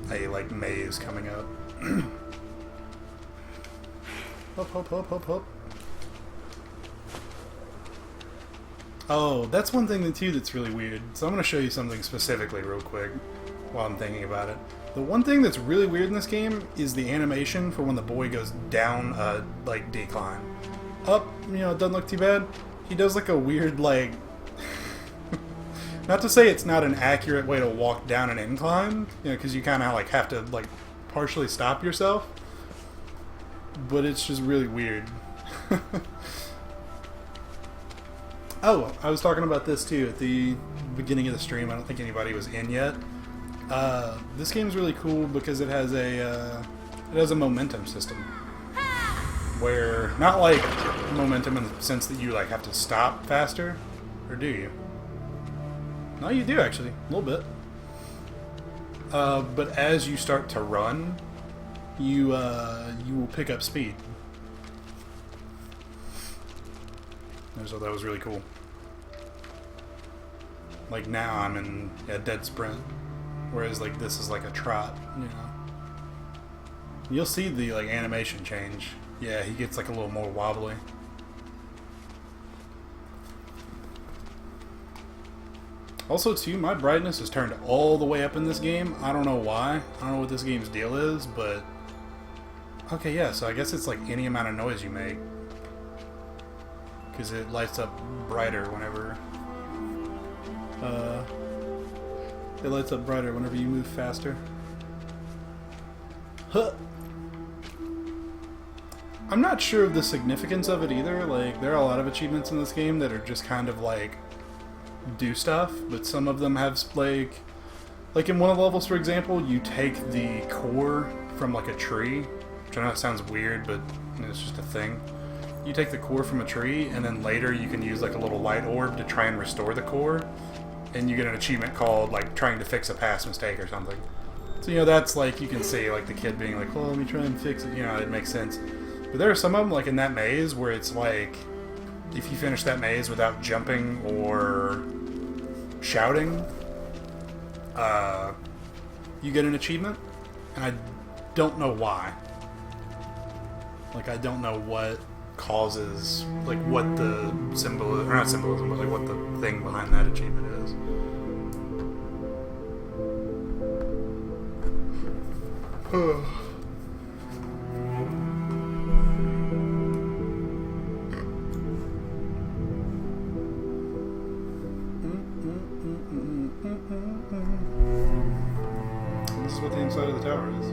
S1: like, maze coming up. Hop, hop, hop, hop, hop. Oh, that's one thing, too, that's really weird. So I'm going to show you something specifically real quick while I'm thinking about it. The one thing that's really weird in this game is the animation for when the boy goes down a, like, decline. Up, you know, it doesn't look too bad. He does, like, a weird, like... Not to say it's not an accurate way to walk down an incline, you know, because you kind of, like, have to, like, partially stop yourself. But it's just really weird. Oh, I was talking about this too at the beginning of the stream. I don't think anybody was in yet. This game's really cool because it has a momentum system, where not like momentum in the sense that you like have to stop faster, or do you? No, you do actually, a little bit. But as you start to run, you will pick up speed. So that was really cool. Like now I'm in a dead sprint, whereas like this is like a trot, you know. You'll see the like animation change. Yeah, he gets like a little more wobbly. Also too, my brightness is turned all the way up in this game. I don't know why. I don't know what this game's deal is, but... Okay, yeah, so I guess it's like any amount of noise you make. Because it lights up brighter whenever you move faster. Huh. I'm not sure of the significance of it either. Like, there are a lot of achievements in this game that are just kind of like do stuff, but some of them have like in one of the levels, for example, you take the core from like a tree, which I know it sounds weird, but it's just a thing. You take the core from a tree, and then later you can use like a little light orb to try and restore the core, and you get an achievement called like trying to fix a past mistake or something. So, you know, that's like, you can see like the kid being like, well, let me try and fix it, you know, it makes sense. But there are some of them, like in that maze, where it's like, if you finish that maze without jumping or shouting, you get an achievement, and I don't know why. Like, I don't know what causes, like, what the symbolism, or not symbolism, but like what the thing behind that achievement is. This is what the inside of the tower is.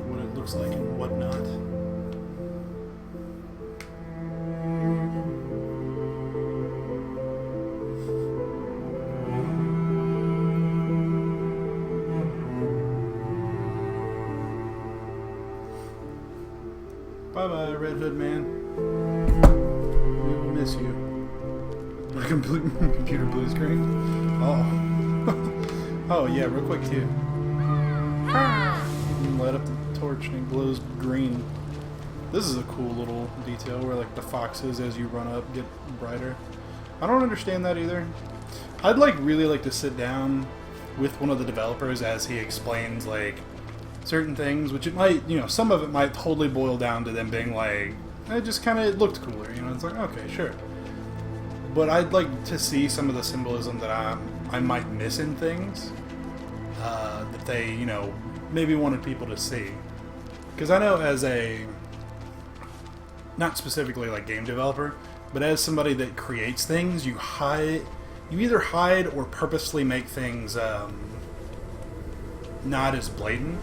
S1: What it looks like and whatnot. Bye-bye, Red Hood Man. We will miss you. My computer blue screen? Oh. Oh, yeah, real quick, too. Light up the torch and it glows green. This is a cool little detail where, like, the foxes, as you run up, get brighter. I don't understand that either. I'd, like, really like to sit down with one of the developers as he explains, like, certain things, which it might, you know, some of it might totally boil down to them being like, it just kind of looked cooler, you know, it's like, okay, sure. But I'd like to see some of the symbolism that I might miss in things, that they, you know, maybe wanted people to see. Because I know as a, not specifically like game developer, but as somebody that creates things, you either hide or purposely make things not as blatant.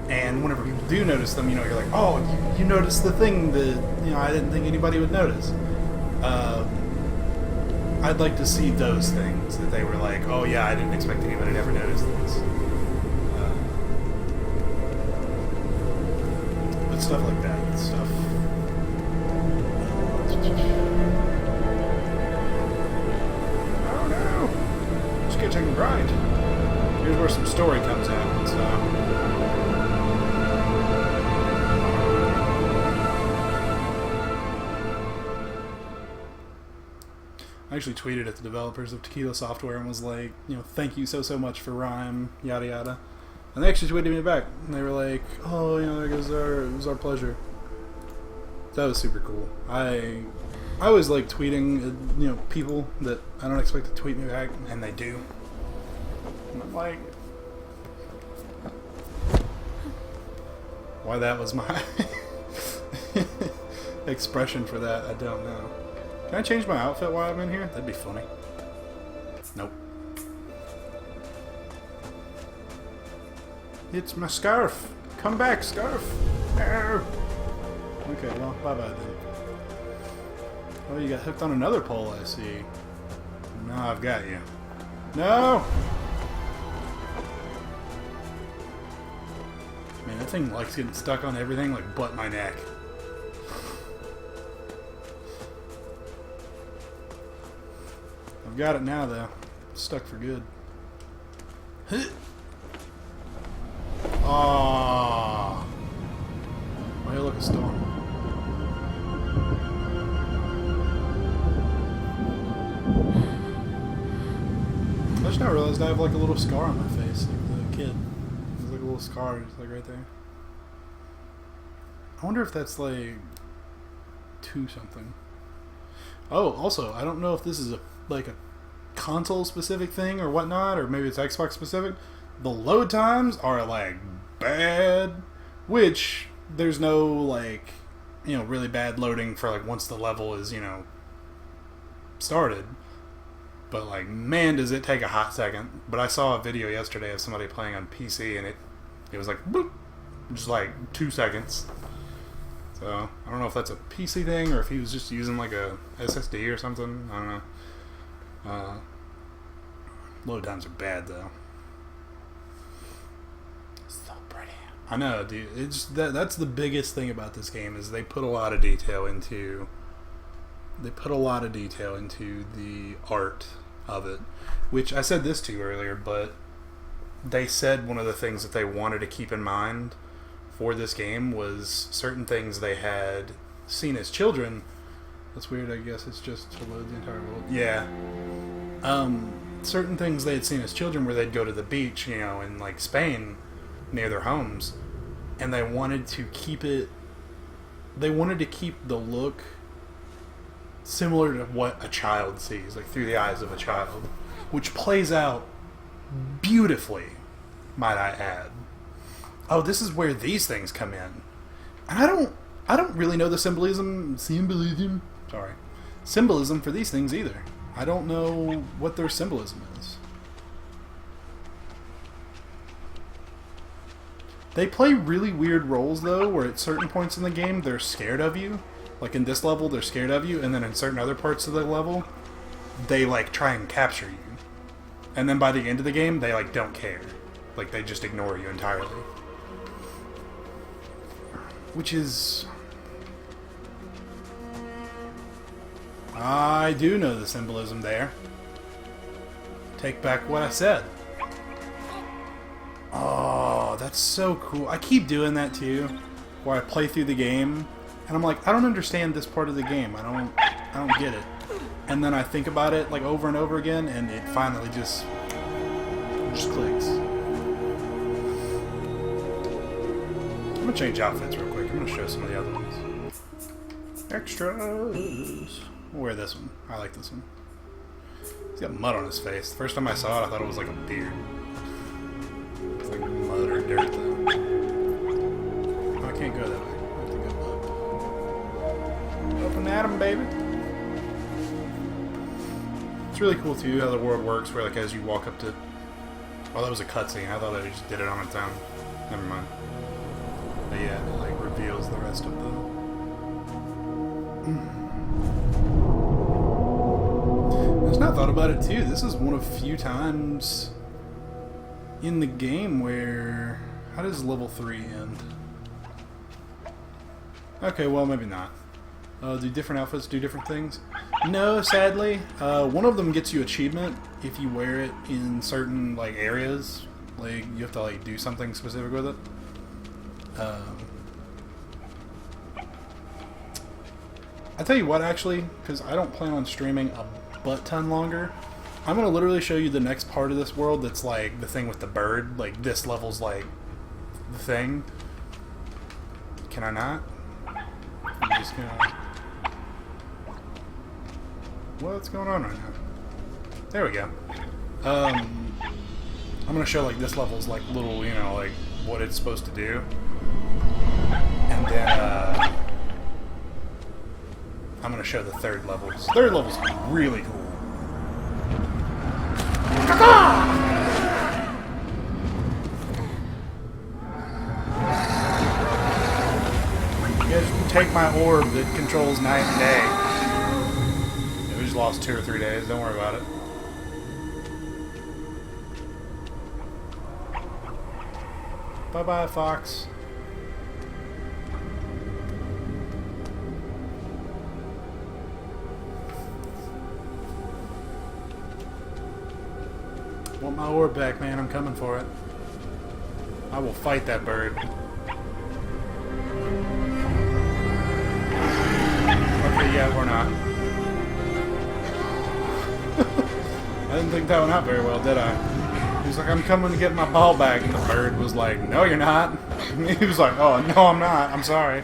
S1: And whenever people do notice them, you know, you're like, oh, you noticed the thing that, you know, I didn't think anybody would notice. I'd like to see those things, that they were like, oh yeah, I didn't expect anybody to ever notice this. But stuff like that. Stuff. Oh no! Sketching grind. Here's where some story comes in. So. I actually tweeted at the developers of Tequila software and was like, you know, thank you so much for RiME, yada yada. And they actually tweeted me back. And they were like, oh, you know, it was our pleasure. That was super cool. I always like tweeting, you know, people that I don't expect to tweet me back, and they do. And I'm like, why that was my expression for that, I don't know. Can I change my outfit while I'm in here? That'd be funny. Nope. It's my scarf. Come back, scarf. No. Okay, well, bye-bye then. Oh, you got hooked on another pole, I see. Now I've got you. No! Man, that thing likes getting stuck on everything like butt my neck. I've got it now, though. It's stuck for good. Aww. Oh, hey, look, a storm. I just now realized I have like a little scar on my face, like the kid. There's like a little scar, just like right there. I wonder if that's like to something. Oh, also, I don't know if this is like a console specific thing or whatnot, or maybe it's Xbox specific. The load times are like bad, which there's no like, you know, really bad loading for like once the level is, you know, started. But like, man, does it take a hot second. But I saw a video yesterday of somebody playing on PC, and it was like boop, just like 2 seconds. So I don't know if that's a PC thing or if he was just using like a SSD or something. I don't know. Load times are bad though. So pretty. I know, dude. It's that's the biggest thing about this game is they put a lot of detail into. They put a lot of detail into the art of it, which I said this to you earlier, but they said one of the things that they wanted to keep in mind for this game was certain things they had seen as children. That's weird, I guess it's just to load the entire world. Yeah. Certain things they had seen as children where they'd go to the beach, you know, in like Spain, near their homes, and they wanted to keep it, they wanted to keep the look similar to what a child sees, like through the eyes of a child, which plays out beautifully, might I add. Oh, this is where these things come in. And I don't really know the symbolism for these things either. I don't know what their symbolism is. They play really weird roles though, where at certain points in the game they're scared of you. Like in this level, they're scared of you, and then in certain other parts of the level, they like try and capture you. And then by the end of the game, they like don't care. Like they just ignore you entirely. Which is... I do know the symbolism there. Take back what I said. Oh, that's so cool. I keep doing that too, where I play through the game, and I'm like, I don't understand this part of the game. I don't get it. And then I think about it like over and over again, and it finally just clicks. I'm gonna change outfits real quick. I'm gonna show some of the other ones. Extras. We'll wear this one. I like this one. He's got mud on his face. The first time I saw it, I thought it was like a beard. It's like mud or dirt though. Oh, I can't go that way. I have to go up. Open at him, baby. It's really cool too how the world works, where like as you walk up to... Oh, that was a cutscene. I thought they just did it on its own. Never mind. But yeah, it like reveals the rest of the... I just not thought about it too. This is one of few times in the game where... How does level 3 end? Okay, well, maybe not. Do different outfits do different things? No, sadly. One of them gets you achievement if you wear it in certain, like, areas. Like, you have to, like, do something specific with it. I tell you what, actually, because I don't plan on streaming a butt ton longer, I'm going to literally show you the next part of this world that's, like, the thing with the bird. Like, this level's, like, the thing. Can I not? I'm just gonna... What's going on right now? There we go. I'm gonna show like this level's like little, you know, like what it's supposed to do, and then I'm gonna show the third levels. Third level's really cool. You guys take my orb that controls night and day. Lost 2 or 3 days, don't worry about it. Bye bye, Fox. Want my orb back, man, I'm coming for it. I will fight that bird. Okay, yeah, we're not. I didn't think that went out very well, did I? He was like, I'm coming to get my ball back, and the bird was like, no, you're not. He was like, oh, no, I'm not. I'm sorry.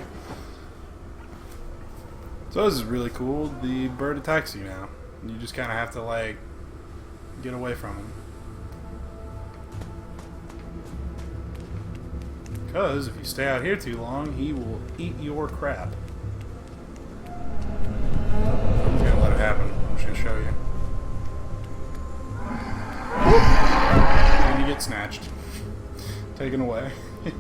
S1: So this is really cool. The bird attacks you now. You just kind of have to, like, get away from him. Because if you stay out here too long, he will eat your crap. I'm just going to let it happen. I'm just going to show you. And you get snatched. Taken away. Alright,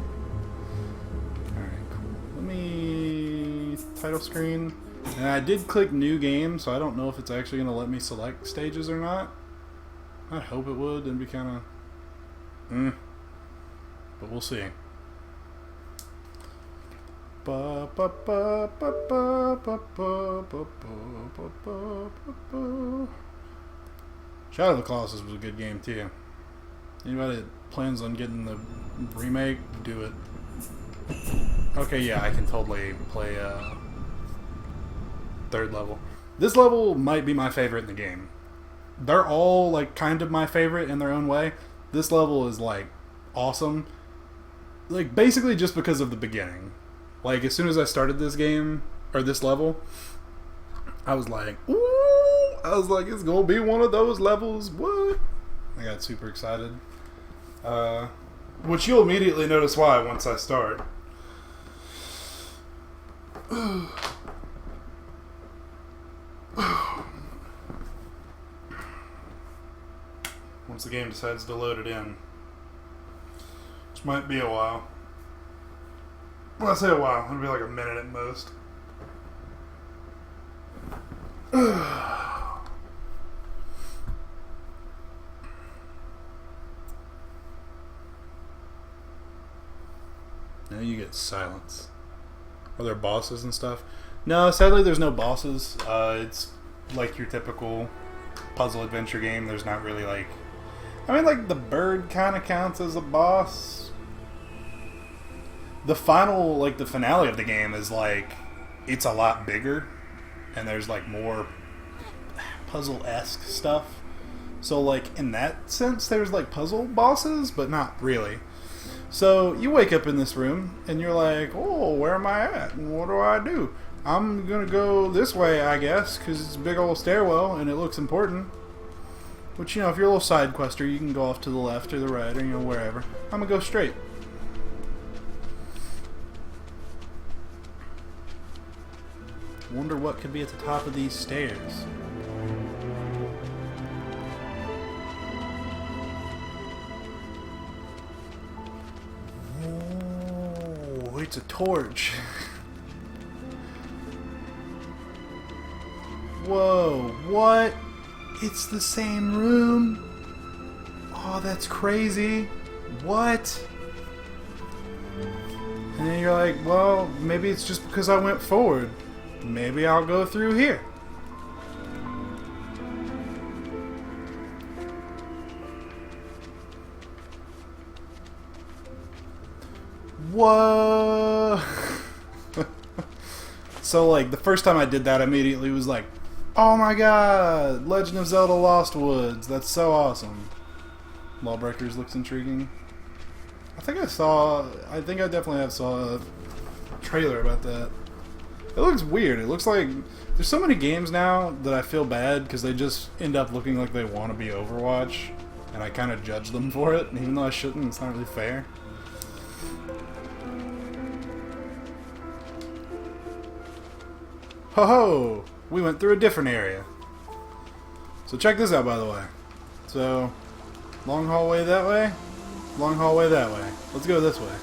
S1: cool. Let me... title screen. And I did click new game, so I don't know if it's actually going to let me select stages or not. I hope it would. It'd be kind of... But we'll see. Shadow of the Colossus was a good game too. Anybody that plans on getting the remake, do it. Okay, yeah, I can totally play third level. This level might be my favorite in the game. They're all like kind of my favorite in their own way. This level is like awesome. Like basically just because of the beginning. Like as soon as I started this game or this level, I was like, ooh! I was like, it's gonna be one of those levels. What? I got super excited. Which you'll immediately notice why once I start. Once the game decides to load it in. Which might be a while. Well, I say a while. It'll be like a minute at most. Now you get silence. Are there bosses and stuff? No, sadly there's no bosses. It's like your typical puzzle adventure game. There's not really like... I mean, like, the bird kind of counts as a boss. The final, like, the finale of the game is, like, it's a lot bigger. And there's, like, more puzzle-esque stuff. So, like, in that sense, there's, like, puzzle bosses, but not really. So, you wake up in this room, and you're like, oh, where am I at? And what do I do? I'm gonna go this way, I guess, because it's a big old stairwell, and it looks important. Which, you know, if you're a little side quester, you can go off to the left or the right, or, you know, wherever. I'm gonna go straight. Wonder what could be at the top of these stairs. Oh, it's a torch. Whoa, what? It's the same room? Oh, that's crazy. What? And then you're like, well, maybe it's just because I went forward. Maybe I'll go through here. Whoa! So, like, the first time I did that, I immediately was like, oh my god! Legend of Zelda Lost Woods. That's so awesome. Lawbreakers looks intriguing. I think I definitely have saw a trailer about that. It looks weird. It looks like there's so many games now that I feel bad because they just end up looking like they want to be Overwatch, and I kind of judge them for it, even though I shouldn't. It's not really fair. Ho ho! We went through a different area. So check this out, by the way. So, long hallway that way, long hallway that way. Let's go this way.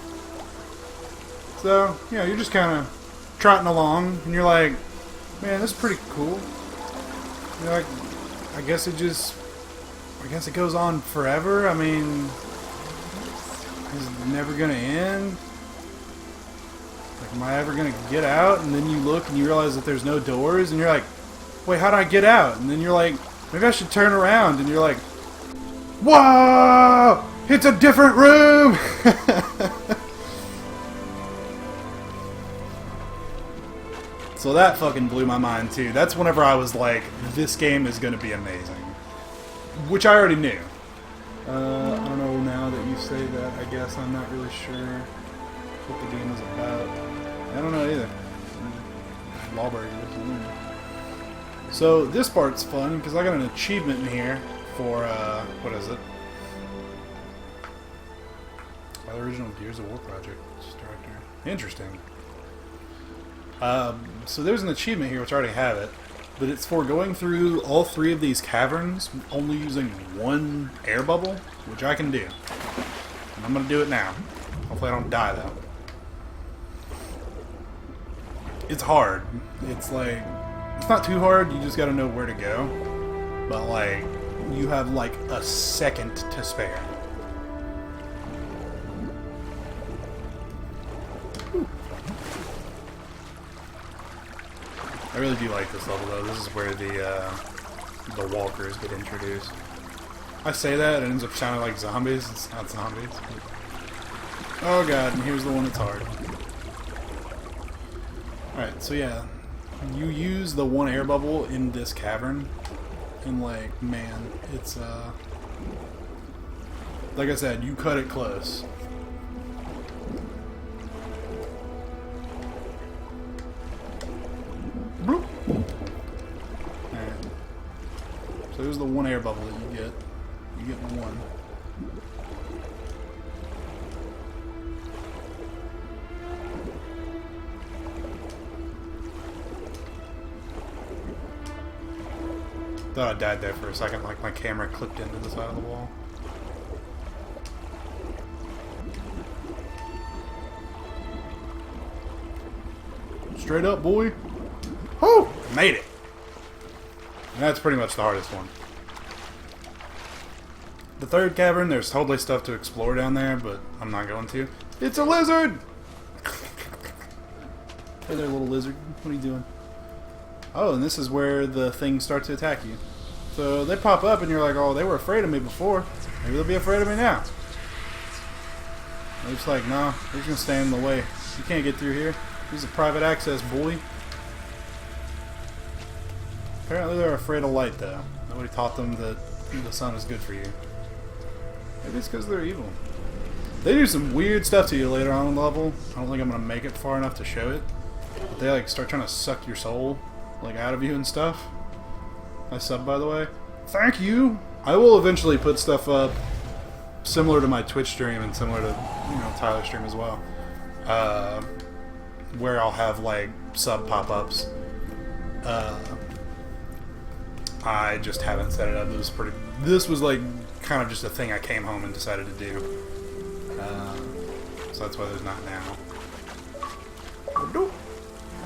S1: So, you know, you're just kind of trotting along, and you're like, man, this is pretty cool. You're like, I guess it goes on forever. I mean, it's never gonna end. Like, am I ever gonna get out? And then you look and you realize that there's no doors, and you're like, wait, how do I get out? And then you're like, maybe I should turn around, and you're like, whoa! It's a different room! So that fucking blew my mind too. That's whenever I was like, this game is gonna be amazing. Which I already knew. I don't know now that you say that, I guess I'm not really sure what the game is about. I don't know either. Lawbreakers. So this part's fun because I got an achievement in here for what is it? By the original Gears of War project director. Interesting. So there's an achievement here which I already have it, but it's for going through all 3 of these caverns only using 1 air bubble, which I can do. And I'm gonna do it now. Hopefully I don't die though. It's hard. It's like, it's not too hard, you just gotta know where to go. But like, you have like a second to spare. I really do like this level though. This is where the walkers get introduced. I say that, it ends up sounding like zombies. It's not zombies. Oh god, and here's the one that's hard. Alright, so yeah. You use the 1 air bubble in this cavern, and like, man, it's like I said, you cut it close. Bloop. Alright. So there's the 1 air bubble that you get. You get 1. Thought I died there for a second, like my camera clipped into the side of the wall. Straight up, boy. Whoo! Made it! And that's pretty much the hardest one. The 3rd cavern, there's totally stuff to explore down there, but I'm not going to. It's a lizard! Hey there, little lizard. What are you doing? Oh, and this is where the things start to attack you. So they pop up and you're like, oh, they were afraid of me before. Maybe they'll be afraid of me now. They're just like, nah, they're just gonna stand in the way. You can't get through here. This is a private access, boy. Apparently they're afraid of light, though. Nobody taught them that the sun is good for you. Maybe it's because they're evil. They do some weird stuff to you later on in the level. I don't think I'm gonna make it far enough to show it. But they like start trying to suck your soul, like, out of you and stuff. I sub, by the way. Thank you! I will eventually put stuff up similar to my Twitch stream and similar to, you know, Tyler's stream as well. Where I'll have, like, sub pop-ups. I just haven't set it up. This was, like, kind of just a thing I came home and decided to do. So that's why there's not now.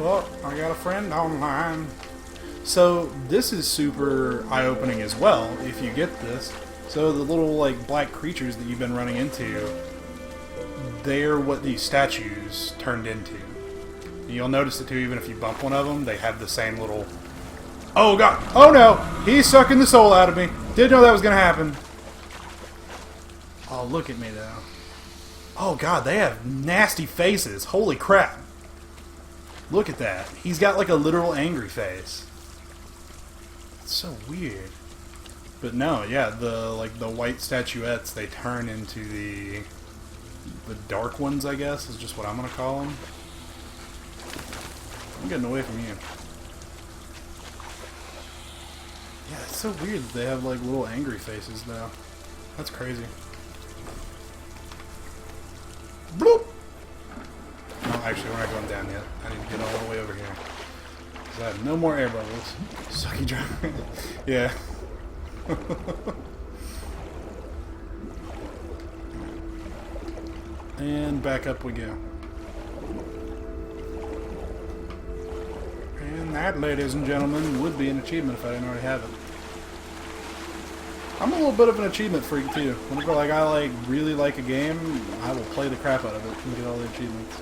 S1: Oh, I got a friend online. So this is super eye-opening as well, if you get this. So the little like black creatures that you've been running into, they're what these statues turned into. And you'll notice it too, even if you bump one of them, they have the same little... Oh god! Oh no! He's sucking the soul out of me! Didn't know that was gonna happen. Oh, look at me though. Oh god, they have nasty faces. Holy crap. Look at that. He's got like a literal angry face. It's so weird. But no, yeah, the white statuettes, they turn into the dark ones, I guess, is just what I'm gonna call them. I'm getting away from you. Yeah, it's so weird that they have like little angry faces now. That's crazy. Bloop! No, actually, we're not going down yet. I need to get all the way over here. Because I have no more air bubbles. Sucky dry. Yeah. And back up we go. And that, ladies and gentlemen, would be an achievement if I didn't already have it. I'm a little bit of an achievement freak too. Whenever I really like a game, I will play the crap out of it and get all the achievements.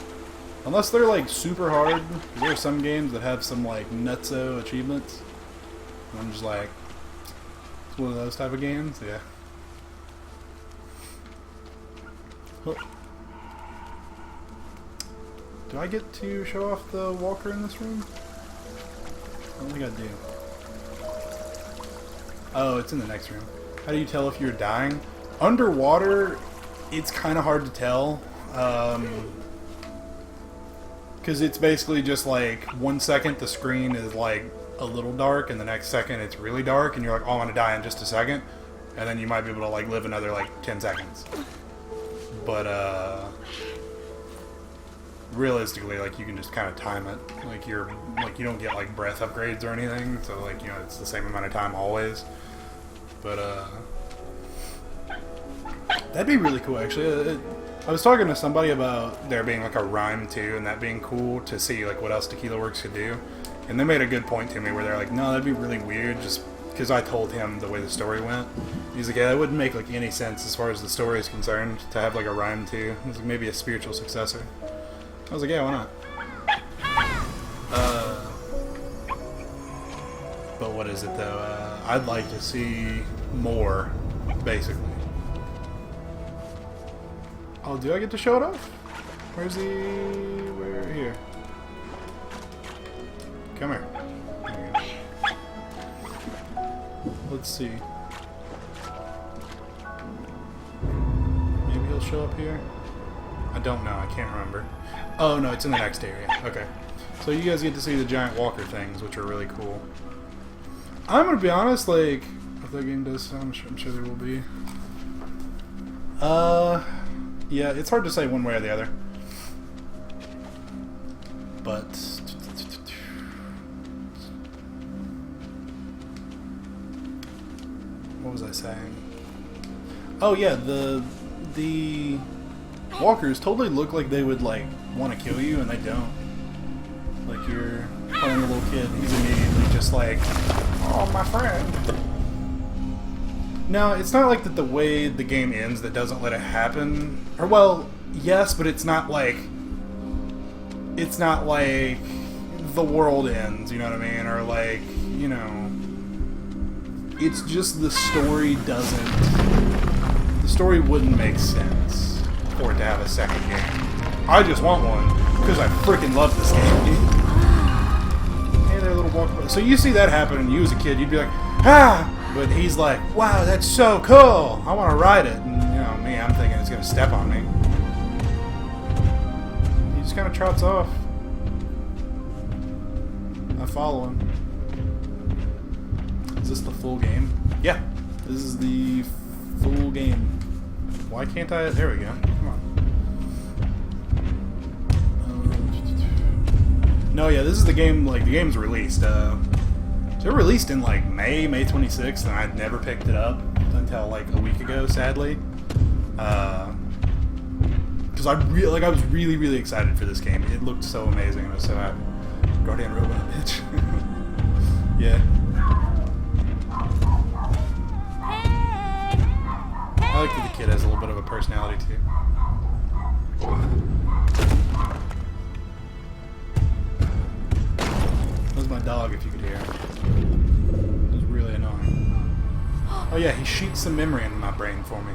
S1: Unless they're like super hard. There are some games that have some like nutso achievements. And I'm just like, it's one of those type of games, yeah. Oh. Do I get to show off the walker in this room? I don't think I do. Oh, it's in the next room. How do you tell if you're dying? Underwater, it's kind of hard to tell. Because it's basically just like 1 second the screen is like a little dark, and the next second it's really dark, and you're like, oh, I'm gonna die in just a second. And then you might be able to like live another like 10 seconds. But realistically, like, you can just kind of time it. Like, you don't get like breath upgrades or anything, so like, you know, it's the same amount of time always. But that'd be really cool actually. I was talking to somebody about there being like a RiME too, and that being cool to see like what else Tequila Works could do. And they made a good point to me where they're like, no, that'd be really weird, just because I told him the way the story went. He's like, yeah, that wouldn't make like any sense as far as the story is concerned to have like a RiME too. It's like maybe a spiritual successor. I was like, yeah, why not? But what is it though? I'd like to see more, basically. Oh, do I get to show it off? Where's the... Where? Here. Come here. There you go. Let's see. Maybe he'll show up here? I don't know. I can't remember. Oh, no, it's in the next area. Okay. So you guys get to see the giant walker things, which are really cool. I'm gonna be honest, like, if that game does, I'm sure there will be. Yeah, it's hard to say one way or the other. But what was I saying? Oh yeah, the walkers totally look like they would like want to kill you, and they don't. Like, you're playing a little kid, he's immediately just like, oh, my friend. No, it's not like that the way the game ends that doesn't let it happen. Or, well, yes, but it's not like the world ends, you know what I mean? Or like, you know, it's just the story wouldn't make sense for it to have a second game. I just want one because I freaking love this game. Hey there, little walker. So you see that happen, and you as a kid, you'd be like, ah! But he's like, wow, that's so cool. I want to ride it. And, you know, me, I'm thinking it's going to step on me. He just kind of trots off. I follow him. Is this the full game? Yeah, this is the full game. Why can't I? There we go. Come on. No, yeah, this is the game, like, the game's released. It released in like May 26th, and I'd never picked it up until like a week ago, sadly. Because I was really excited for this game. It looked so amazing. I was so happy. Guardian Robot, bitch. Yeah. I like that the kid has a little bit of a personality too. my dog if you could hear him. It was really annoying. Oh yeah, he sheets some memory into my brain for me.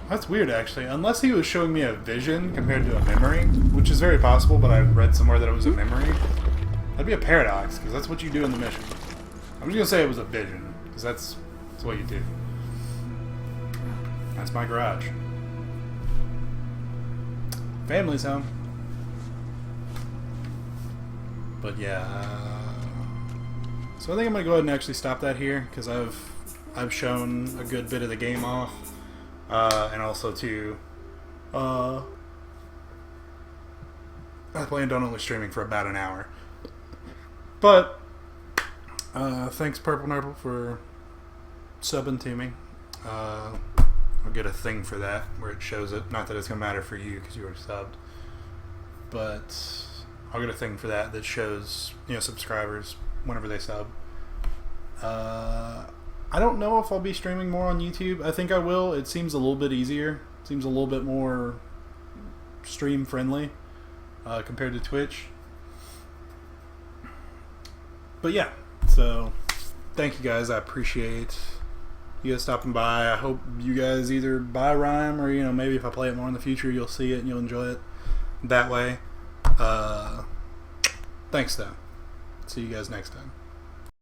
S1: That's weird, actually. Unless he was showing me a vision compared to a memory, which is very possible, but I read somewhere that it was a memory. That'd be a paradox, because that's what you do in the mission. I'm just going to say it was a vision, because that's what you do. That's my garage. Family's home. But yeah. So I think I'm going to go ahead and actually stop that here, because I've shown a good bit of the game off. And also to, I planned on only streaming for about an hour. But, thanks Purple Nurple for subbing to me. I'll get a thing for that, where it shows it. Not that it's going to matter for you, because you already subbed. But, I'll get a thing for that shows, subscribers whenever they sub. I don't know if I'll be streaming more on YouTube. I think I will. It seems a little bit easier. It seems a little bit more stream friendly compared to Twitch. But yeah, so thank you guys. I appreciate you guys stopping by. I hope you guys either buy RiME or maybe if I play it more in the future, you'll see it and you'll enjoy it that way. Thanks though. See you guys next time.